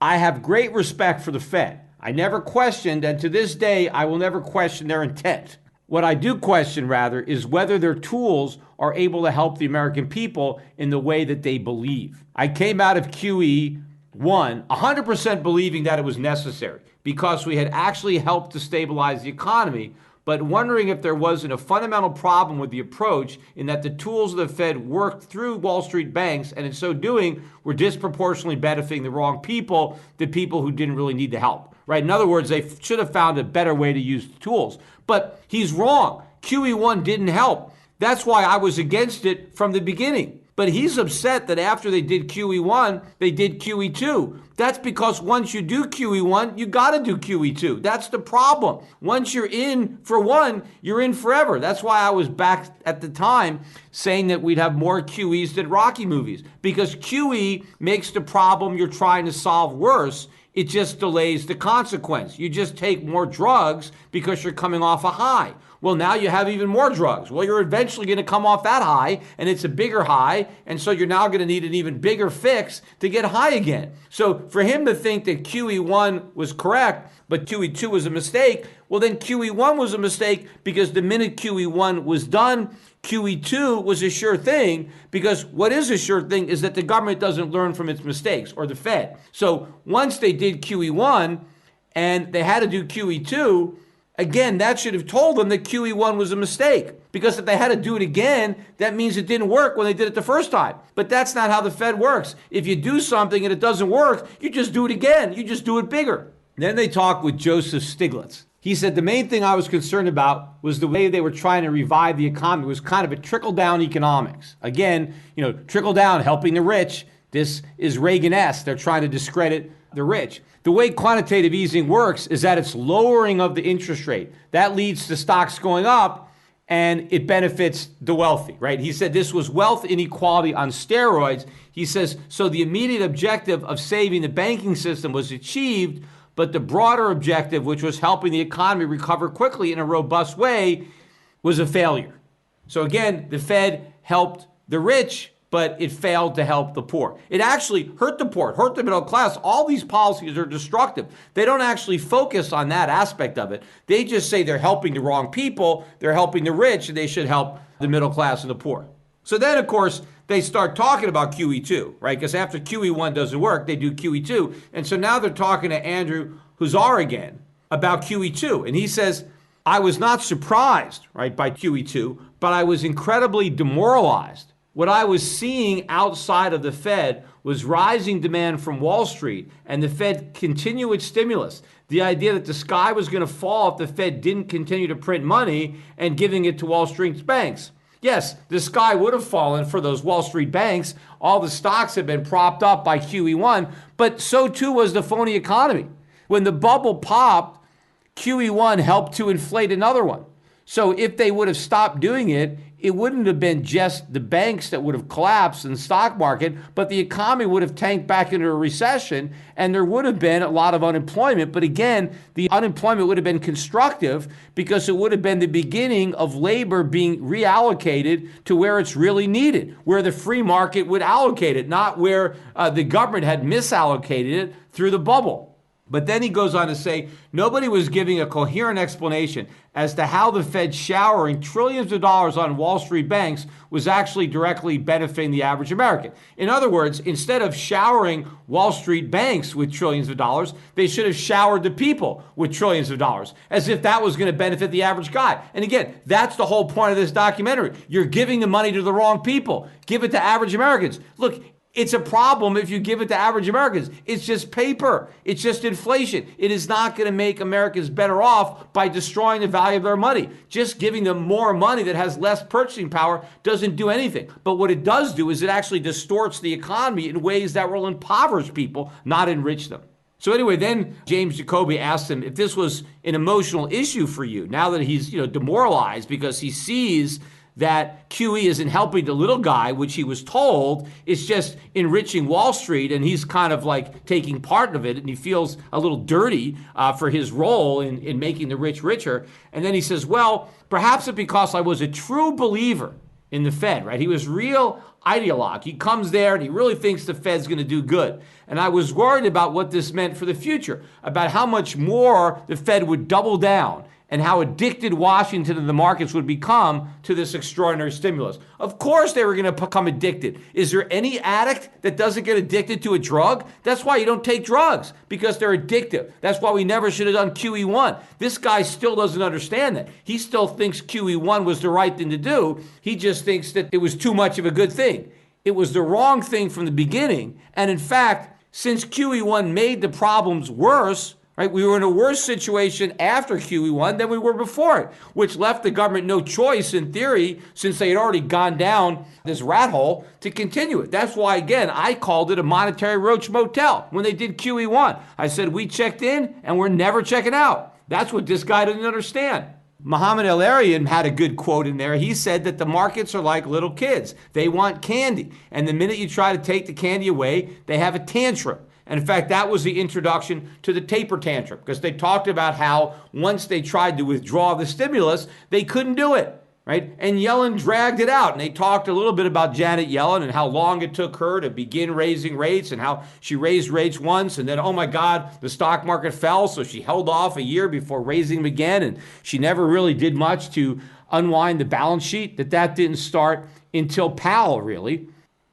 I have great respect for the Fed. I never questioned, and to this day, I will never question their intent. What I do question, rather, is whether their tools are able to help the American people in the way that they believe. I came out of QE1 100% believing that it was necessary because we had actually helped to stabilize the economy, but wondering if there wasn't a fundamental problem with the approach in that the tools of the Fed worked through Wall Street banks, and in so doing, were disproportionately benefiting the wrong people, the people who didn't really need the help. Right? In other words, they should have found a better way to use the tools. But he's wrong. QE1 didn't help. That's why I was against it from the beginning. But he's upset that after they did QE1, they did QE2. That's because once you do QE1, you got to do QE2. That's the problem. Once you're in for one, you're in forever. That's why I was back at the time saying that we'd have more QEs than Rocky movies, because QE makes the problem you're trying to solve worse. It just delays the consequence. You just take more drugs because you're coming off a high. Well, now you have even more drugs. Well, you're eventually going to come off that high, and it's a bigger high, and so you're now going to need an even bigger fix to get high again. So for him to think that QE1 was correct, but QE2 was a mistake, well, then QE1 was a mistake because the minute QE1 was done, QE2 was a sure thing, because what is a sure thing is that the government doesn't learn from its mistakes, or the Fed. So once they did QE1 and they had to do QE2, again, that should have told them that QE1 was a mistake, because if they had to do it again, that means it didn't work when they did it the first time. But that's not how the Fed works. If you do something and it doesn't work, you just do it again. You just do it bigger. Then they talked with Joseph Stiglitz. He said the main thing I was concerned about was the way they were trying to revive the economy. It was kind of a trickle-down economics. Again, trickle-down, helping the rich. This is Reagan-esque. They're trying to discredit the rich. The way quantitative easing works is that it's lowering of the interest rate. That leads to stocks going up, and it benefits the wealthy, right? He said this was wealth inequality on steroids. He says, so the immediate objective of saving the banking system was achieved, but the broader objective, which was helping the economy recover quickly in a robust way, was a failure. So again, the Fed helped the rich, but it failed to help the poor. It actually hurt the poor, hurt the middle class. All these policies are destructive. They don't actually focus on that aspect of it. They just say they're helping the wrong people, they're helping the rich, and they should help the middle class and the poor. So then, of course, they start talking about QE2, right? Because after QE1 doesn't work, they do QE2. And so now they're talking to Andrew Huszar again about QE2. And he says, I was not surprised, right, by QE2, but I was incredibly demoralized. What I was seeing outside of the Fed was rising demand from Wall Street, and the Fed continued its stimulus. The idea that the sky was going to fall if the Fed didn't continue to print money and giving it to Wall Street's banks. Yes, the sky would have fallen for those Wall Street banks. All the stocks had been propped up by QE1, but so too was the phony economy. When the bubble popped, QE1 helped to inflate another one. So if they would have stopped doing it, it wouldn't have been just the banks that would have collapsed in the stock market, but the economy would have tanked back into a recession, and there would have been a lot of unemployment. But again, the unemployment would have been constructive because it would have been the beginning of labor being reallocated to where it's really needed, where the free market would allocate it, not where the government had misallocated it through the bubble. But then he goes on to say nobody was giving a coherent explanation as to how the Fed showering trillions of dollars on Wall Street banks was actually directly benefiting the average American. In other words, instead of showering Wall Street banks with trillions of dollars, they should have showered the people with trillions of dollars, as if that was going to benefit the average guy. And again, that's the whole point of this documentary. You're giving the money to the wrong people. Give it to average Americans. Look, it's a problem if you give it to average Americans. It's just paper. It's just inflation. It is not going to make Americans better off by destroying the value of their money. Just giving them more money that has less purchasing power doesn't do anything. But what it does do is it actually distorts the economy in ways that will impoverish people, not enrich them. So anyway, then James Jacoby asked him if this was an emotional issue for you, now that he's demoralized because he sees that QE isn't helping the little guy, which he was told is just enriching Wall Street, and he's kind of like taking part of it, and he feels a little dirty for his role in making the rich richer. And then he says, well, perhaps it's because I was a true believer in the Fed, right? He was real ideologue. He comes there and he really thinks the Fed's going to do good. And I was worried about what this meant for the future, about how much more the Fed would double down and how addicted Washington and the markets would become to this extraordinary stimulus. Of course they were going to become addicted. Is there any addict that doesn't get addicted to a drug? That's why you don't take drugs, because they're addictive. That's why we never should have done QE1. This guy still doesn't understand that. He still thinks QE1 was the right thing to do. He just thinks that it was too much of a good thing. It was the wrong thing from the beginning. And in fact, since QE1 made the problems worse, right? We were in a worse situation after QE1 than we were before it, which left the government no choice, in theory, since they had already gone down this rat hole, to continue it. That's why, again, I called it a monetary roach motel when they did QE1. I said, we checked in and we're never checking out. That's what this guy didn't understand. Mohamed ElAbi had a good quote in there. He said that the markets are like little kids. They want candy. And the minute you try to take the candy away, they have a tantrum. And in fact, that was the introduction to the taper tantrum, because they talked about how once they tried to withdraw the stimulus, they couldn't do it, right? And Yellen dragged it out. And they talked a little bit about Janet Yellen and how long it took her to begin raising rates, and how she raised rates once and then, oh my God, the stock market fell. So she held off a year before raising them again. And she never really did much to unwind the balance sheet. That didn't start until Powell, really.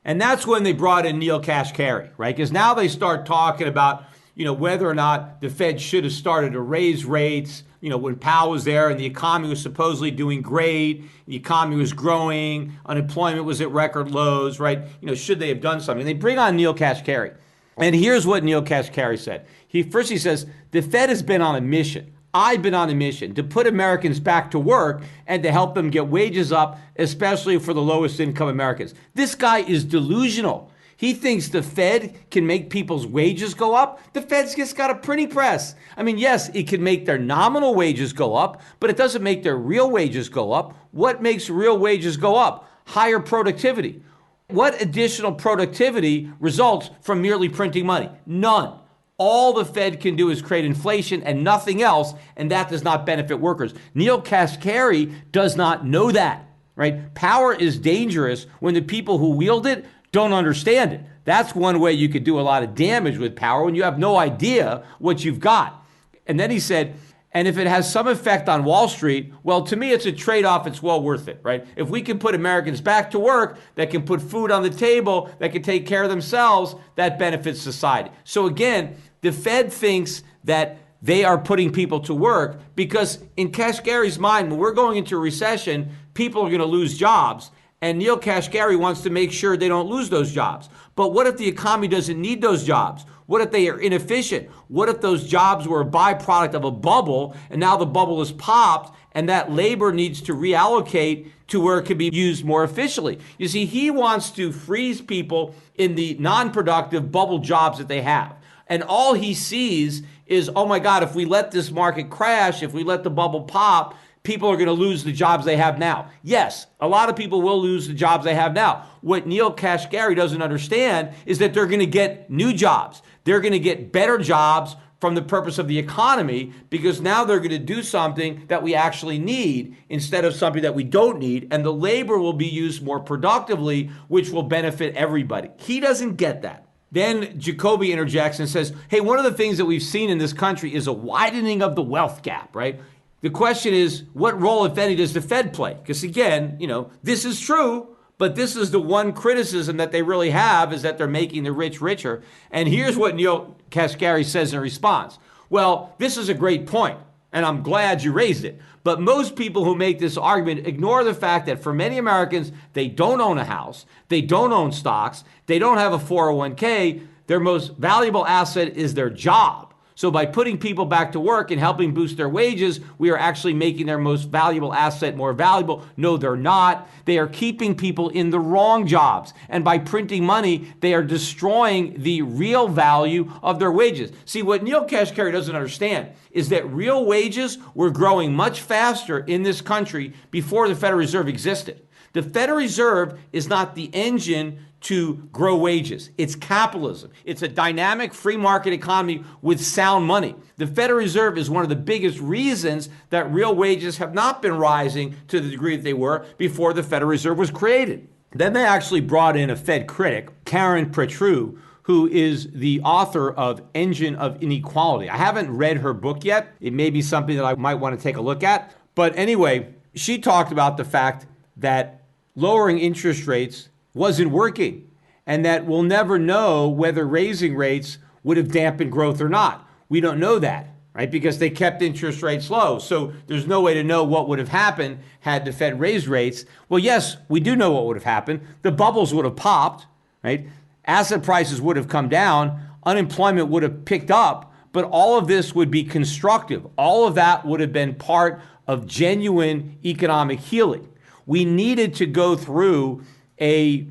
And that's when they brought in Neel Kashkari, right? Because now they start talking about, whether or not the Fed should have started to raise rates, when Powell was there and the economy was supposedly doing great, the economy was growing, unemployment was at record lows, right? Should they have done something? They bring on Neel Kashkari. And here's what Neel Kashkari said. He says, the Fed has been on a mission. I've been on a mission to put Americans back to work and to help them get wages up, especially for the lowest income Americans. This guy is delusional. He thinks the Fed can make people's wages go up. The Fed's just got a printing press. I mean, yes, it can make their nominal wages go up, but it doesn't make their real wages go up. What makes real wages go up? Higher productivity. What additional productivity results from merely printing money? None. All the Fed can do is create inflation and nothing else, and that does not benefit workers. Neel Kashkari does not know that, right? Power is dangerous when the people who wield it don't understand it. That's one way you could do a lot of damage with power, when you have no idea what you've got. And then he said, and if it has some effect on Wall Street, well, to me, it's a trade-off. It's well worth it, right? If we can put Americans back to work, that can put food on the table, that can take care of themselves, that benefits society. So again, the Fed thinks that they are putting people to work because in Kashkari's mind, when we're going into a recession, people are going to lose jobs. And Neel Kashkari wants to make sure they don't lose those jobs. But what if the economy doesn't need those jobs? What if they are inefficient? What if those jobs were a byproduct of a bubble and now the bubble is popped and that labor needs to reallocate to where it can be used more efficiently? You see, he wants to freeze people in the non-productive bubble jobs that they have. And all he sees is, oh my God, if we let this market crash, if we let the bubble pop, people are going to lose the jobs they have now. Yes, a lot of people will lose the jobs they have now. What Neel Kashkari doesn't understand is that they're going to get new jobs. They're going to get better jobs from the purpose of the economy, because now they're going to do something that we actually need instead of something that we don't need. And the labor will be used more productively, which will benefit everybody. He doesn't get that. Then Jacoby interjects and says, hey, one of the things that we've seen in this country is a widening of the wealth gap, right? The question is, what role, if any, does the Fed play? Because again, this is true, but this is the one criticism that they really have, is that they're making the rich richer. And here's what Neil Kashkari says in response. Well, this is a great point, and I'm glad you raised it. But most people who make this argument ignore the fact that for many Americans, they don't own a house, they don't own stocks, they don't have a 401k. Their most valuable asset is their job. So by putting people back to work and helping boost their wages, we are actually making their most valuable asset more valuable. No, they're not. They are keeping people in the wrong jobs. And by printing money, they are destroying the real value of their wages. See, what Neil Kashkari doesn't understand is that real wages were growing much faster in this country before the Federal Reserve existed. The Federal Reserve is not the engine to grow wages. It's capitalism. It's a dynamic free market economy with sound money. The Federal Reserve is one of the biggest reasons that real wages have not been rising to the degree that they were before the Federal Reserve was created. Then they actually brought in a Fed critic, Karen Pretreau, who is the author of Engine of Inequality. I haven't read her book yet. It may be something that I might want to take a look at. But anyway, she talked about the fact that lowering interest rates wasn't working, and that we'll never know whether raising rates would have dampened growth or not. We don't know that, right? Because they kept interest rates low. So there's no way to know what would have happened had the Fed raised rates. Well, yes, we do know what would have happened. The bubbles would have popped, right? Asset prices would have come down. Unemployment would have picked up. But all of this would be constructive. All of that would have been part of genuine economic healing. We needed to go through a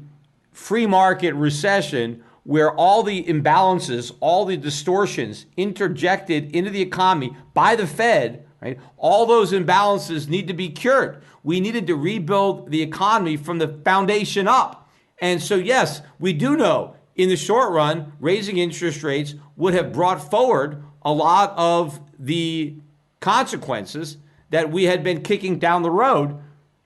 free market recession where all the imbalances, all the distortions interjected into the economy by the Fed, right? All those imbalances need to be cured. We needed to rebuild the economy from the foundation up. And so, yes, we do know in the short run, raising interest rates would have brought forward a lot of the consequences that we had been kicking down the road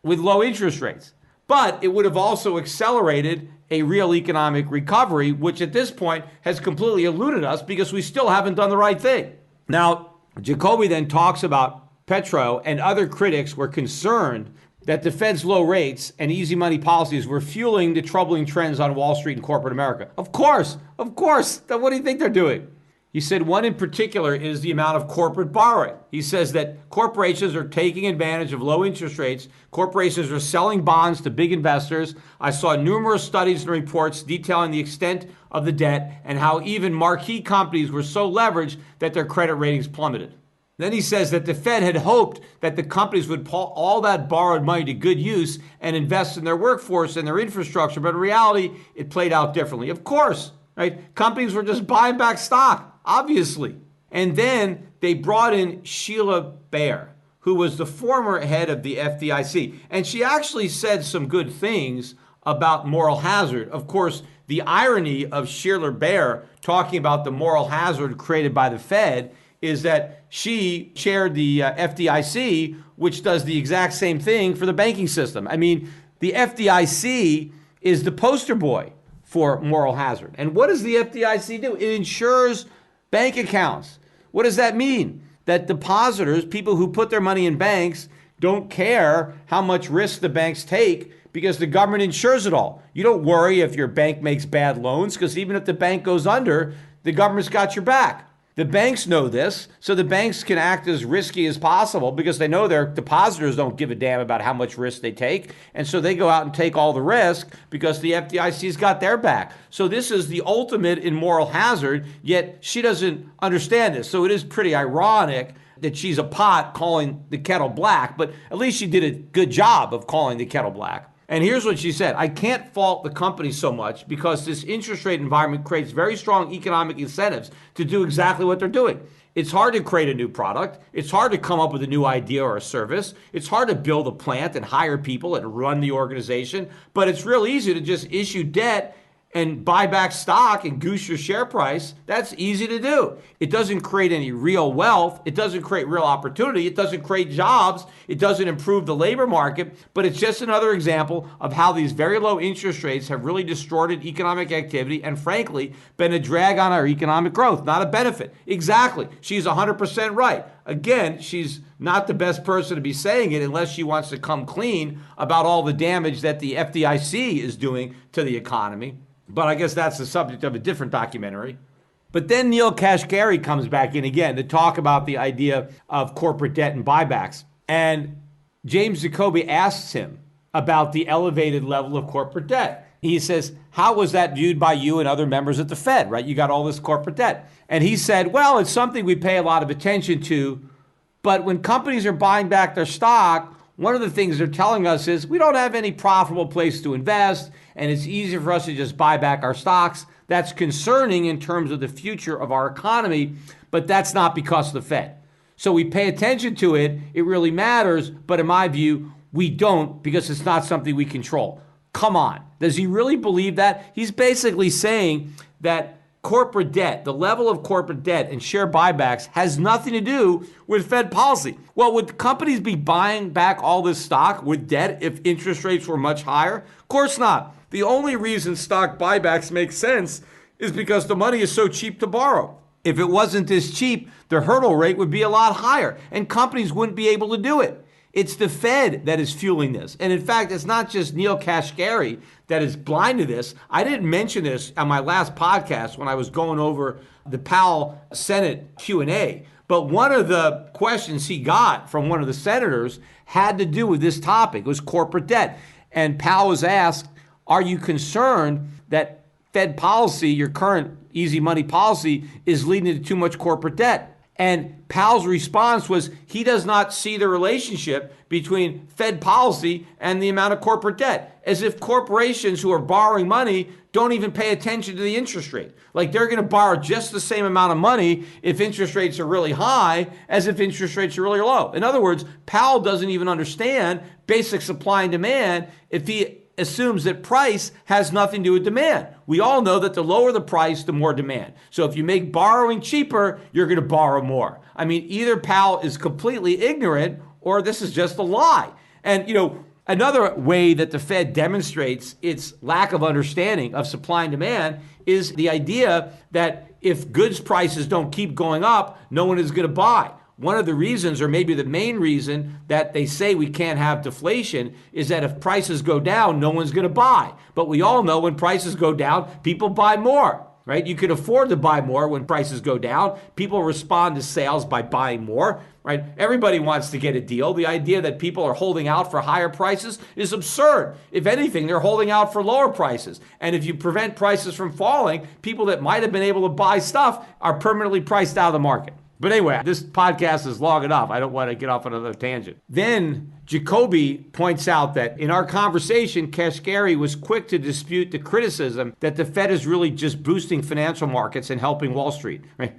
with low interest rates. But it would have also accelerated a real economic recovery, which at this point has completely eluded us because we still haven't done the right thing. Now, Jacoby then talks about Pretreau and other critics were concerned that the Fed's low rates and easy money policies were fueling the troubling trends on Wall Street and corporate America. Of course. Then what do you think they're doing? He said one in particular is the amount of corporate borrowing. He says that corporations are taking advantage of low interest rates. Corporations are selling bonds to big investors. I saw numerous studies and reports detailing the extent of the debt and how even marquee companies were so leveraged that their credit ratings plummeted. Then he says that the Fed had hoped that the companies would put all that borrowed money to good use and invest in their workforce and their infrastructure. But in reality, it played out differently. Of course, right? Companies were just buying back stock. Obviously. And then they brought in Sheila Bair, who was the former head of the FDIC. And she actually said some good things about moral hazard. Of course, the irony of Sheila Bair talking about the moral hazard created by the Fed is that she chaired the FDIC, which does the exact same thing for the banking system. I mean, the FDIC is the poster boy for moral hazard. And what does the FDIC do? It insures bank accounts. What does that mean? That depositors, people who put their money in banks, don't care how much risk the banks take because the government insures it all. You don't worry if your bank makes bad loans because even if the bank goes under, the government's got your back. The banks know this, so the banks can act as risky as possible because they know their depositors don't give a damn about how much risk they take. And so they go out and take all the risk because the FDIC's got their back. So this is the ultimate in moral hazard, yet she doesn't understand this. So it is pretty ironic that she's a pot calling the kettle black, but at least she did a good job of calling the kettle black. And here's what she said. I can't fault the company so much because this interest rate environment creates very strong economic incentives to do exactly what they're doing. It's hard to create a new product. It's hard to come up with a new idea or a service. It's hard to build a plant and hire people and run the organization. But it's real easy to just issue debt and buy back stock and goose your share price, that's easy to do. It doesn't create any real wealth. It doesn't create real opportunity. It doesn't create jobs. It doesn't improve the labor market. But it's just another example of how these very low interest rates have really distorted economic activity and, frankly, been a drag on our economic growth, not a benefit. Exactly. She's 100% right. Again, she's not the best person to be saying it unless she wants to come clean about all the damage that the FDIC is doing to the economy. But I guess that's the subject of a different documentary. But then Neil Kashkari comes back in again to talk about the idea of corporate debt and buybacks. And James Jacoby asks him about the elevated level of corporate debt. He says, how was that viewed by you and other members at the Fed, right? You got all this corporate debt. And he said, well, it's something we pay a lot of attention to. But when companies are buying back their stock, one of the things they're telling us is we don't have any profitable place to invest, and it's easier for us to just buy back our stocks. That's concerning in terms of the future of our economy, but that's not because of the Fed. So we pay attention to it. It really matters, but in my view, we don't because it's not something we control. Come on. Does he really believe that? He's basically saying that corporate debt, the level of corporate debt and share buybacks has nothing to do with Fed policy. Well, would companies be buying back all this stock with debt if interest rates were much higher? Of course not. The only reason stock buybacks make sense is because the money is so cheap to borrow. If it wasn't this cheap, the hurdle rate would be a lot higher and companies wouldn't be able to do it. It's the Fed that is fueling this. And in fact, it's not just Neil Kashkari that is blind to this. I didn't mention this on my last podcast when I was going over the Powell Senate Q&A. But one of the questions he got from one of the senators had to do with this topic. It was corporate debt. And Powell was asked, are you concerned that Fed policy, your current easy money policy, is leading to too much corporate debt? And Powell's response was he does not see the relationship between Fed policy and the amount of corporate debt, as if corporations who are borrowing money don't even pay attention to the interest rate. Like they're going to borrow just the same amount of money if interest rates are really high as if interest rates are really low. In other words, Powell doesn't even understand basic supply and demand if he assumes that price has nothing to do with demand. We all know that the lower the price, the more demand. So if you make borrowing cheaper, you're going to borrow more. I mean, either Powell is completely ignorant or this is just a lie. And, another way that the Fed demonstrates its lack of understanding of supply and demand is the idea that if goods prices don't keep going up, no one is going to buy. One of the reasons, or maybe the main reason, that they say we can't have deflation is that if prices go down, no one's going to buy. But we all know when prices go down, people buy more, right? You can afford to buy more when prices go down. People respond to sales by buying more, right? Everybody wants to get a deal. The idea that people are holding out for higher prices is absurd. If anything, they're holding out for lower prices. And if you prevent prices from falling, people that might have been able to buy stuff are permanently priced out of the market. But anyway, this podcast is long enough. I don't want to get off on another tangent. Then Jacoby points out that in our conversation, Kashkari was quick to dispute the criticism that the Fed is really just boosting financial markets and helping Wall Street. Right?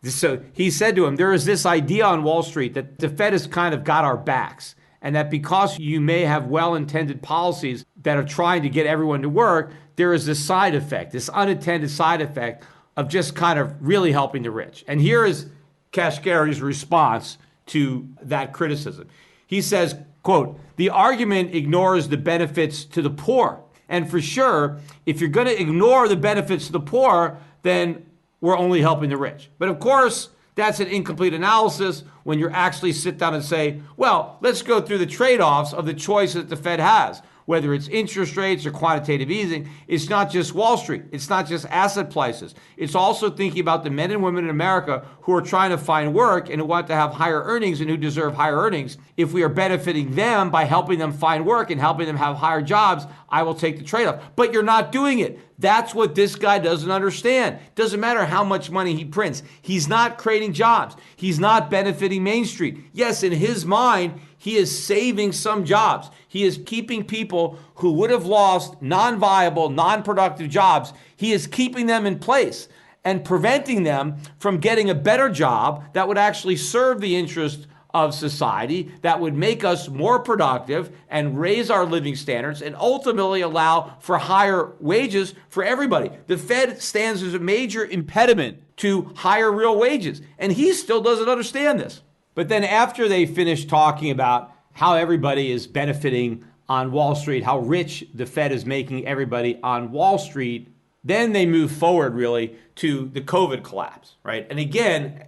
So he said to him, there is this idea on Wall Street that the Fed has kind of got our backs, and that because you may have well-intended policies that are trying to get everyone to work, there is this side effect, this unintended side effect of just kind of really helping the rich. And here is Kashkari's response to that criticism. He says, quote, the argument ignores the benefits to the poor. And for sure, if you're going to ignore the benefits to the poor, then we're only helping the rich. But of course, that's an incomplete analysis when you actually sit down and say, well, let's go through the trade-offs of the choice that the Fed has. Whether it's interest rates or quantitative easing, it's not just Wall Street. It's not just asset prices. It's also thinking about the men and women in America who are trying to find work and who want to have higher earnings and who deserve higher earnings. If we are benefiting them by helping them find work and helping them have higher jobs, I will take the trade-off. But you're not doing it. That's what this guy doesn't understand. Doesn't matter how much money he prints. He's not creating jobs. He's not benefiting Main Street. Yes, in his mind, he is saving some jobs. He is keeping people who would have lost non-viable, non-productive jobs. He is keeping them in place and preventing them from getting a better job that would actually serve the interest of society that would make us more productive and raise our living standards and ultimately allow for higher wages for everybody. The Fed stands as a major impediment to higher real wages, and he still doesn't understand this. But then after they finish talking about how everybody is benefiting on Wall Street, how rich the Fed is making everybody on Wall Street, then they move forward really to the COVID collapse, right? And again,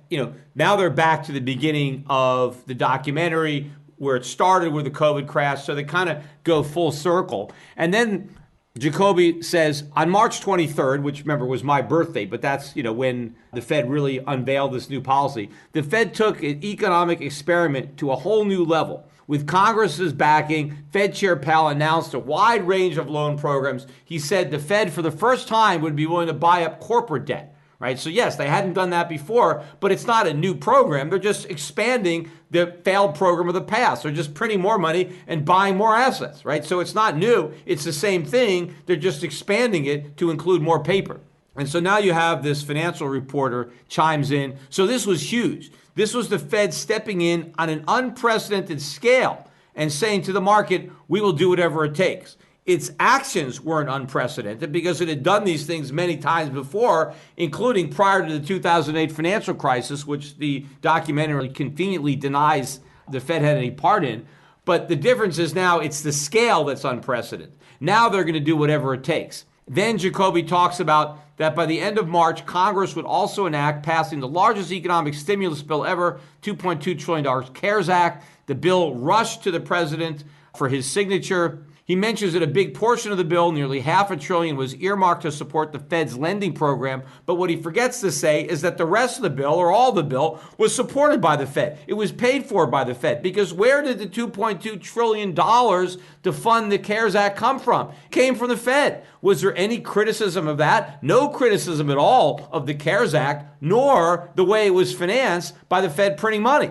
now they're back to the beginning of the documentary where it started with the COVID crash. So they kind of go full circle. And then Jacoby says on March 23rd, which remember was my birthday, but that's, when the Fed really unveiled this new policy, the Fed took an economic experiment to a whole new level. With Congress's backing, Fed Chair Powell announced a wide range of loan programs. He said the Fed, for the first time, would be willing to buy up corporate debt, right? So yes, they hadn't done that before, but it's not a new program. They're just expanding the failed program of the past. They're just printing more money and buying more assets, right? So it's not new. It's the same thing. They're just expanding it to include more paper. And so now you have this financial reporter chimes in. So this was huge. This was the Fed stepping in on an unprecedented scale and saying to the market, we will do whatever it takes. Its actions weren't unprecedented because it had done these things many times before, including prior to the 2008 financial crisis, which the documentary conveniently denies the Fed had any part in. But the difference is now it's the scale that's unprecedented. Now they're going to do whatever it takes. Then Jacoby talks about that by the end of March, Congress would also enact passing the largest economic stimulus bill ever, $2.2 trillion CARES Act. The bill rushed to the president for his signature. He mentions that a big portion of the bill, nearly $500 billion, was earmarked to support the Fed's lending program. But what he forgets to say is that the rest of the bill, or all the bill, was supported by the Fed. It was paid for by the Fed. Because where did the $2.2 trillion to fund the CARES Act come from? It came from the Fed. Was there any criticism of that? No criticism at all of the CARES Act, nor the way it was financed by the Fed printing money.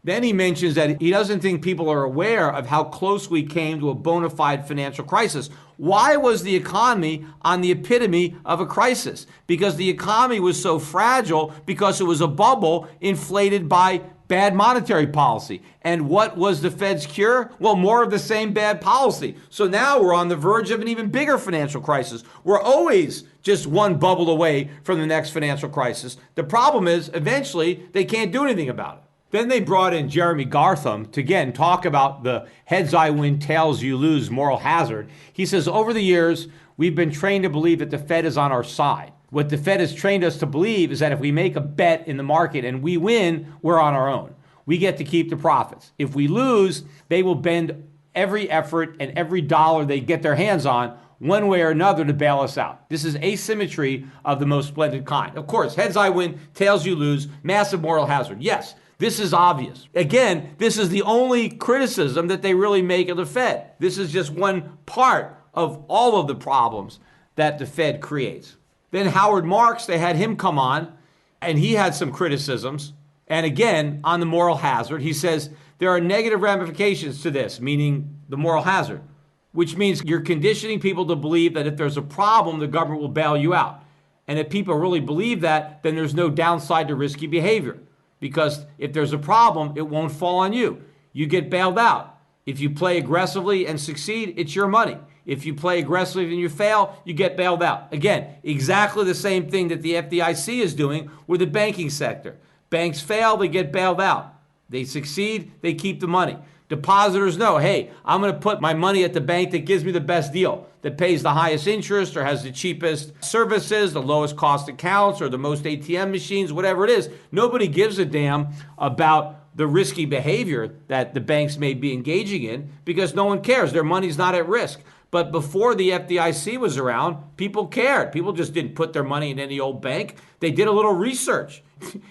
Then he mentions that he doesn't think people are aware of how close we came to a bona fide financial crisis. Why was the economy on the epitome of a crisis? Because the economy was so fragile because it was a bubble inflated by bad monetary policy. And what was the Fed's cure? Well, more of the same bad policy. So now we're on the verge of an even bigger financial crisis. We're always just one bubble away from the next financial crisis. The problem is eventually they can't do anything about it. Then they brought in Jeremy Gartham to, again, talk about the heads I win, tails you lose moral hazard. He says, over the years, we've been trained to believe that the Fed is on our side. What the Fed has trained us to believe is that if we make a bet in the market and we win, we're on our own. We get to keep the profits. If we lose, they will bend every effort and every dollar they get their hands on one way or another to bail us out. This is asymmetry of the most splendid kind. Of course, heads I win, tails you lose, massive moral hazard. Yes. This is obvious. Again, this is the only criticism that they really make of the Fed. This is just one part of all of the problems that the Fed creates. Then Howard Marks, they had him come on, and he had some criticisms. And again, on the moral hazard, he says there are negative ramifications to this, meaning the moral hazard, which means you're conditioning people to believe that if there's a problem, the government will bail you out. And if people really believe that, then there's no downside to risky behavior. Because if there's a problem, it won't fall on you. You get bailed out. If you play aggressively and succeed, it's your money. If you play aggressively and you fail, you get bailed out. Again, exactly the same thing that the FDIC is doing with the banking sector. Banks fail, they get bailed out. They succeed, they keep the money. Depositors know, hey, I'm going to put my money at the bank that gives me the best deal, that pays the highest interest or has the cheapest services, the lowest cost accounts, or the most ATM machines, whatever it is. Nobody gives a damn about the risky behavior that the banks may be engaging in because no one cares. Their money's not at risk. But before the FDIC was around, people cared. People just didn't put their money in any old bank. They did a little research.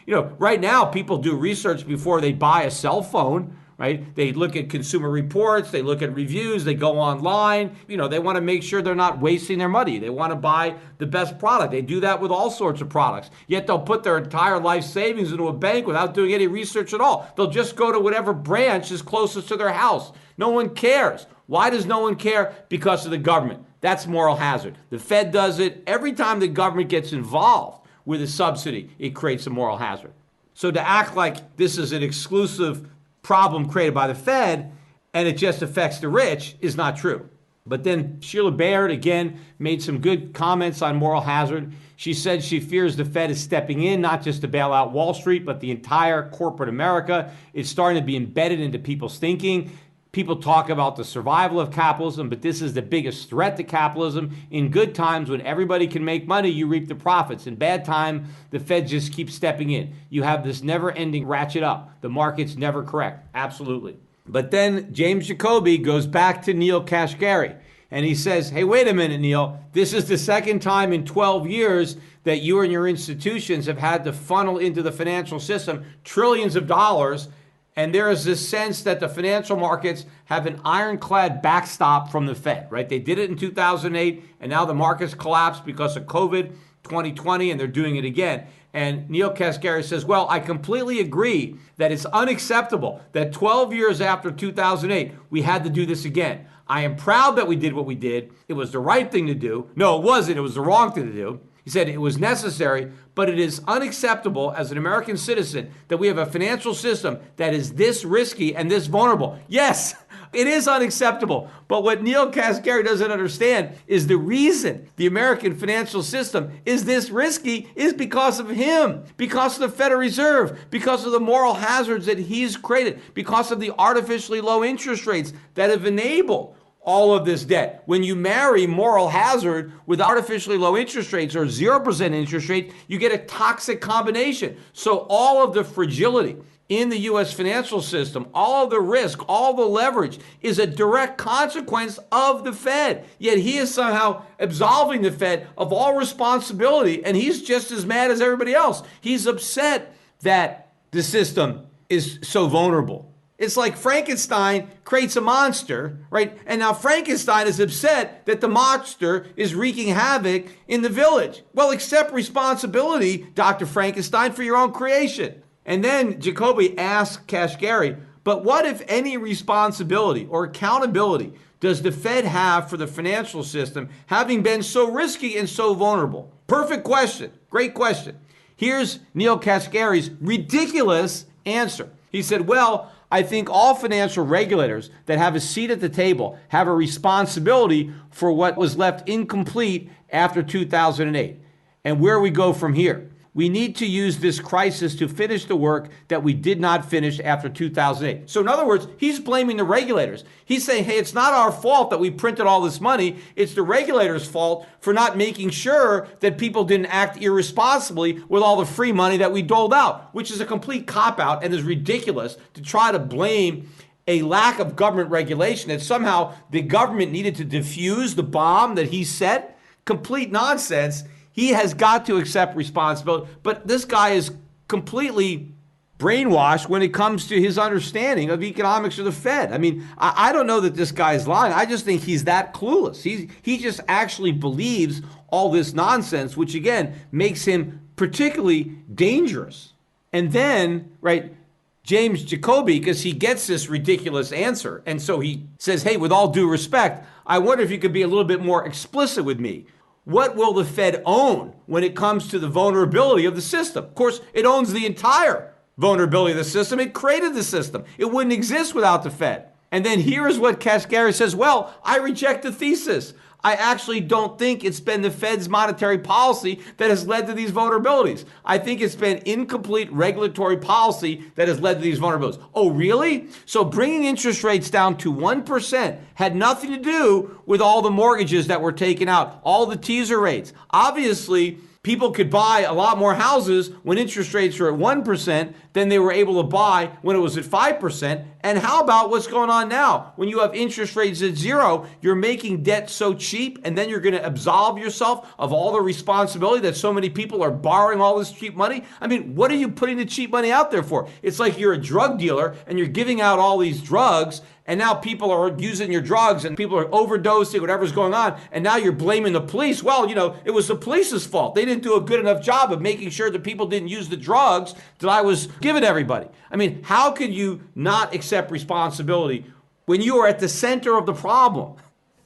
Right now, people do research before they buy a cell phone. Right? They look at consumer reports, they look at reviews, they go online. They want to make sure they're not wasting their money. They want to buy the best product. They do that with all sorts of products. Yet they'll put their entire life savings into a bank without doing any research at all. They'll just go to whatever branch is closest to their house. No one cares. Why does no one care? Because of the government. That's moral hazard. The Fed does it. Every time the government gets involved with a subsidy, it creates a moral hazard. So to act like this is an exclusive problem created by the Fed and it just affects the rich is not true. But then Sheila Baird, again, made some good comments on moral hazard. She said she fears the Fed is stepping in, not just to bail out Wall Street, but the entire corporate America. It's starting to be embedded into people's thinking. People talk about the survival of capitalism, but this is the biggest threat to capitalism. In good times, when everybody can make money, you reap the profits. In bad time, the Fed just keeps stepping in. You have this never-ending ratchet up. The market's never correct. Absolutely. But then James Jacoby goes back to Neil Kashkari, and he says, hey, wait a minute, Neil. This is the second time in 12 years that you and your institutions have had to funnel into the financial system trillions of dollars. And there is this sense that the financial markets have an ironclad backstop from the Fed, right? They did it in 2008, and now the markets collapsed because of COVID 2020, and they're doing it again. And Neil Kashkari says, well, I completely agree that it's unacceptable that 12 years after 2008, we had to do this again. I am proud that we did what we did. It was the right thing to do. No, it wasn't. It was the wrong thing to do. He said it was necessary, but it is unacceptable as an American citizen that we have a financial system that is this risky and this vulnerable. Yes, it is unacceptable. But what Neil Kashkari doesn't understand is the reason the American financial system is this risky is because of him, because of the Federal Reserve, because of the moral hazards that he's created, because of the artificially low interest rates that have enabled all of this debt. When you marry moral hazard with artificially low interest rates or 0% interest rate, you get a toxic combination. So all of the fragility in the U.S. financial system, all of the risk, all the leverage is a direct consequence of the Fed. Yet he is somehow absolving the Fed of all responsibility, and he's just as mad as everybody else. He's upset that the system is so vulnerable. It's like Frankenstein creates a monster, right? And now Frankenstein is upset that the monster is wreaking havoc in the village. Well, accept responsibility, Dr. Frankenstein, for your own creation. And then Jacoby asked Kashkari, but what, if any, responsibility or accountability does the Fed have for the financial system having been so risky and so vulnerable? Perfect question. Great question. Here's Neil Kashkari's ridiculous answer. He said, well, I think all financial regulators that have a seat at the table have a responsibility for what was left incomplete after 2008 and where we go from here. We need to use this crisis to finish the work that we did not finish after 2008. So in other words, he's blaming the regulators. He's saying, hey, it's not our fault that we printed all this money. It's the regulators' fault for not making sure that people didn't act irresponsibly with all the free money that we doled out, which is a complete cop-out and is ridiculous to try to blame a lack of government regulation that somehow the government needed to defuse the bomb that he set. Complete nonsense. He has got to accept responsibility. But this guy is completely brainwashed when it comes to his understanding of economics of the Fed. I mean, I don't know that this guy is lying. I just think he's that clueless. He just actually believes all this nonsense, which again makes him particularly dangerous. And then, right, James Jacoby, because he gets this ridiculous answer. And so he says, hey, with all due respect, I wonder if you could be a little bit more explicit with me. What will the Fed own when it comes to the vulnerability of the system? Of course, it owns the entire vulnerability of the system. It created the system. It wouldn't exist without the Fed. And then here's what Kashkari says, well, I reject the thesis. I actually don't think it's been the Fed's monetary policy that has led to these vulnerabilities. I think it's been incomplete regulatory policy that has led to these vulnerabilities. Oh, really? So bringing interest rates down to 1% had nothing to do with all the mortgages that were taken out, all the teaser rates. Obviously, people could buy a lot more houses when interest rates were at 1% than they were able to buy when it was at 5%. And how about what's going on now? When you have interest rates at 0, you're making debt so cheap, and then you're going to absolve yourself of all the responsibility that so many people are borrowing all this cheap money. I mean, what are you putting the cheap money out there for? It's like you're a drug dealer and you're giving out all these drugs, and now people are using your drugs and people are overdosing, whatever's going on, and now you're blaming the police. Well, you know, it was the police's fault. They didn't do a good enough job of making sure that people didn't use the drugs that I was giving everybody. I mean, how could you not accept responsibility when you are at the center of the problem?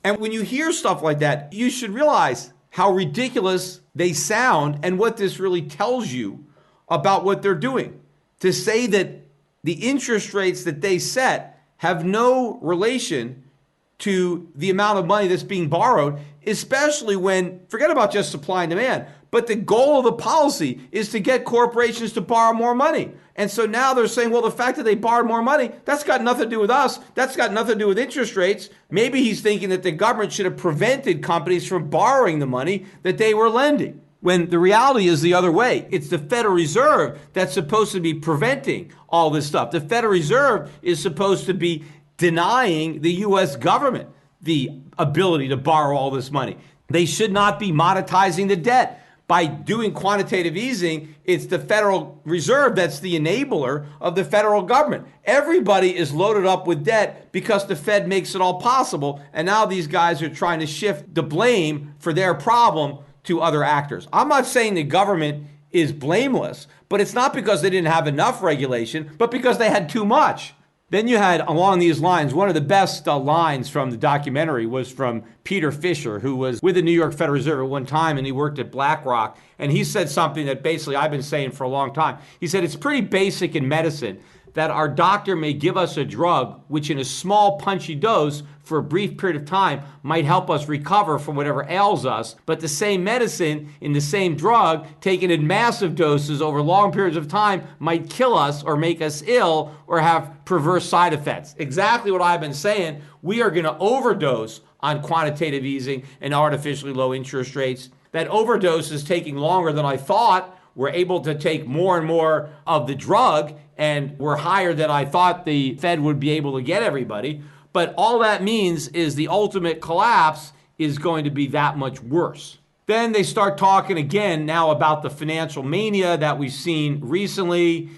And when you hear stuff like that, you should realize how ridiculous they sound and what this really tells you about what they're doing. To say that the interest rates that they set have no relation to the amount of money that's being borrowed, especially when, forget about just supply and demand, but the goal of the policy is to get corporations to borrow more money. And so now they're saying, well, the fact that they borrowed more money, that's got nothing to do with us. That's got nothing to do with interest rates. Maybe he's thinking that the government should have prevented companies from borrowing the money that they were lending, when the reality is the other way. It's the Federal Reserve that's supposed to be preventing all this stuff. The Federal Reserve is supposed to be denying the U.S. government the ability to borrow all this money. They should not be monetizing the debt. By doing quantitative easing, it's the Federal Reserve that's the enabler of the federal government. Everybody is loaded up with debt because the Fed makes it all possible. And now these guys are trying to shift the blame for their problem to other actors. I'm not saying the government is blameless, but it's not because they didn't have enough regulation, but because they had too much. Then you had, along these lines, one of the best lines from the documentary was from Peter Fisher, who was with the New York Federal Reserve at one time, and he worked at BlackRock. And he said something that basically I've been saying for a long time. He said, it's pretty basic in medicine that our doctor may give us a drug which in a small punchy dose for a brief period of time might help us recover from whatever ails us, but the same medicine in the same drug taken in massive doses over long periods of time might kill us or make us ill or have perverse side effects. Exactly what I've been saying. We are going to overdose on quantitative easing and artificially low interest rates. That overdose is taking longer than I thought. We're able to take more and more of the drug, and we're higher than I thought the Fed would be able to get everybody. But all that means is the ultimate collapse is going to be that much worse. Then they start talking again now about the financial mania that we've seen recently.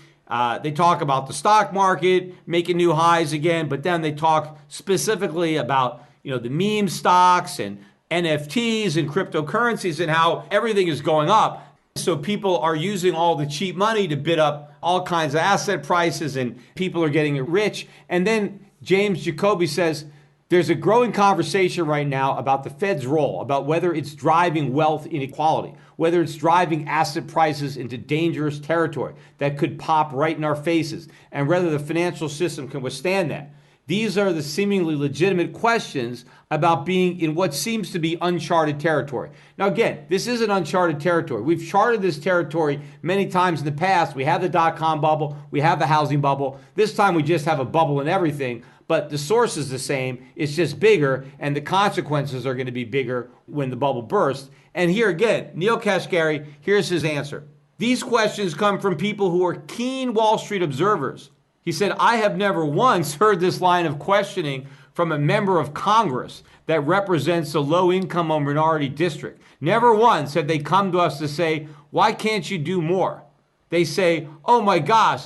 They talk about the stock market making new highs again, but then they talk specifically about, the meme stocks and NFTs and cryptocurrencies and how everything is going up. So people are using all the cheap money to bid up all kinds of asset prices, and people are getting rich. And then James Jacoby says there's a growing conversation right now about the Fed's role, about whether it's driving wealth inequality, whether it's driving asset prices into dangerous territory that could pop right in our faces, and whether the financial system can withstand that. These are the seemingly legitimate questions about being in what seems to be uncharted territory. Now, again, this isn't uncharted territory. We've charted this territory many times in the past. We have the dot-com bubble. We have the housing bubble. This time we just have a bubble in everything, but the source is the same. It's just bigger, and the consequences are going to be bigger when the bubble bursts. And here again, Neil Kashkari, here's his answer. These questions come from people who are keen Wall Street observers. He said, I have never once heard this line of questioning from a member of Congress that represents a low-income or minority district. Never once have they come to us to say, why can't you do more? They say, oh my gosh,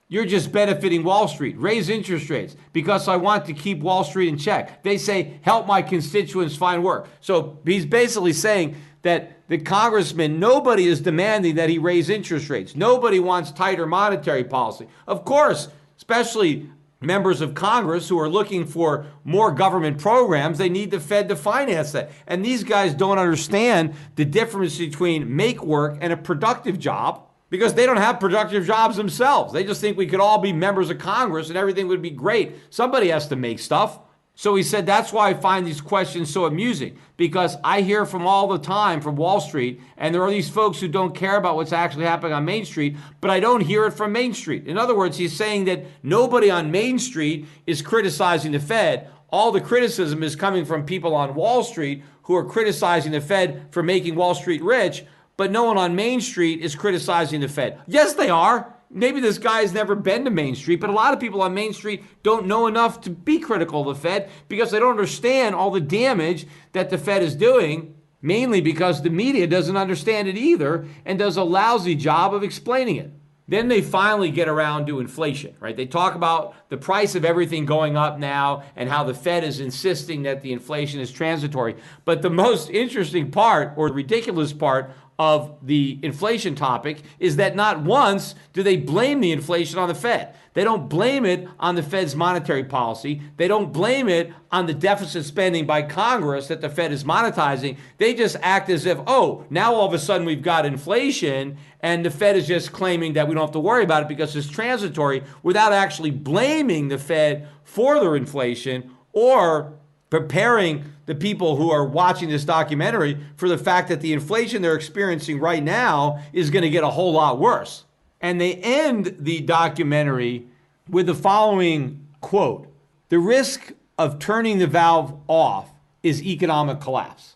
you're just benefiting Wall Street. Raise interest rates because I want to keep Wall Street in check. They say, help my constituents find work. So he's basically saying that the congressman, nobody is demanding that he raise interest rates. Nobody wants tighter monetary policy. Of course, especially members of Congress who are looking for more government programs, they need the Fed to finance that. And these guys don't understand the difference between make work and a productive job because they don't have productive jobs themselves. They just think we could all be members of Congress and everything would be great. Somebody has to make stuff. So he said, that's why I find these questions so amusing, because I hear from all the time from Wall Street, and there are these folks who don't care about what's actually happening on Main Street, but I don't hear it from Main Street. In other words, he's saying that nobody on Main Street is criticizing the Fed. All the criticism is coming from people on Wall Street who are criticizing the Fed for making Wall Street rich, but no one on Main Street is criticizing the Fed. Yes, they are. Maybe this guy has never been to Main Street, but a lot of people on Main Street don't know enough to be critical of the Fed because they don't understand all the damage that the Fed is doing, mainly because the media doesn't understand it either and does a lousy job of explaining it. Then they finally get around to inflation, right? They talk about the price of everything going up now and how the Fed is insisting that the inflation is transitory. But the most interesting part, or ridiculous part, of the inflation topic is that not once do they blame the inflation on the Fed. They don't blame it on the Fed's monetary policy. They don't blame it on the deficit spending by Congress that the Fed is monetizing. They just act as if, oh, now all of a sudden we've got inflation and the Fed is just claiming that we don't have to worry about it because it's transitory, without actually blaming the Fed for their inflation or preparing the people who are watching this documentary for the fact that the inflation they're experiencing right now is going to get a whole lot worse. And they end the documentary with the following quote: "The risk of turning the valve off is economic collapse.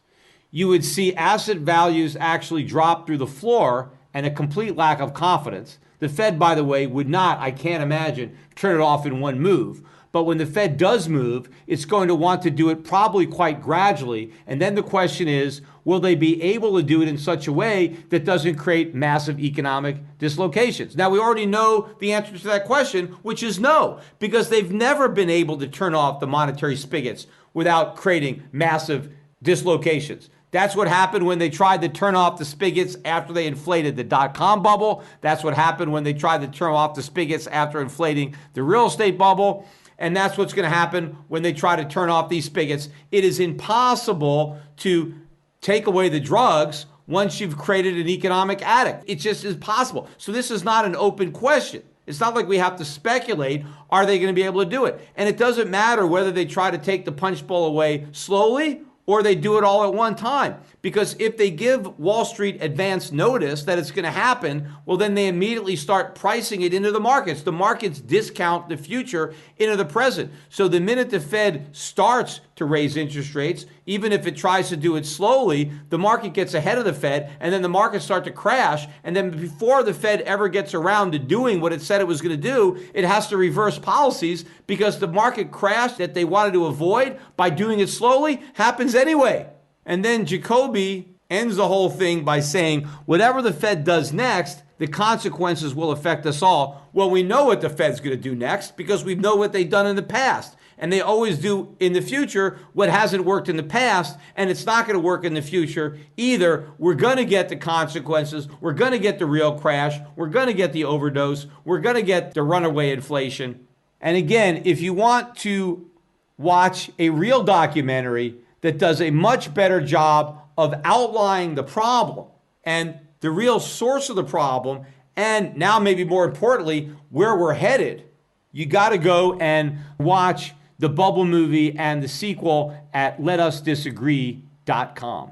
You would see asset values actually drop through the floor and a complete lack of confidence. The Fed, by the way, would not, I can't imagine, turn it off in one move. But when the Fed does move, it's going to want to do it probably quite gradually. And then the question is, will they be able to do it in such a way that doesn't create massive economic dislocations?" Now, we already know the answer to that question, which is no, because they've never been able to turn off the monetary spigots without creating massive dislocations. That's what happened when they tried to turn off the spigots after they inflated the dot-com bubble. That's what happened when they tried to turn off the spigots after inflating the real estate bubble. And that's what's going to happen when they try to turn off these spigots. It is impossible to take away the drugs once you've created an economic addict. It just is possible. So this is not an open question. It's not like we have to speculate, are they going to be able to do it? And it doesn't matter whether they try to take the punch bowl away slowly or they do it all at one time. Because if they give Wall Street advance notice that it's going to happen, well, then they immediately start pricing it into the markets. The markets discount the future into the present. So the minute the Fed starts to raise interest rates, even if it tries to do it slowly, the market gets ahead of the Fed, and then the markets start to crash. And then before the Fed ever gets around to doing what it said it was going to do, it has to reverse policies because the market crash that they wanted to avoid by doing it slowly happens anyway. And then Jacoby ends the whole thing by saying, whatever the Fed does next, the consequences will affect us all. Well, we know what the Fed's going to do next because we know what they've done in the past. And they always do in the future what hasn't worked in the past, and it's not going to work in the future either. We're going to get the consequences. We're going to get the real crash. We're going to get the overdose. We're going to get the runaway inflation. And again, if you want to watch a real documentary that does a much better job of outlining the problem and the real source of the problem, and now maybe more importantly, where we're headed, you got to go and watch the Bubble movie and the sequel at letusdisagree.com.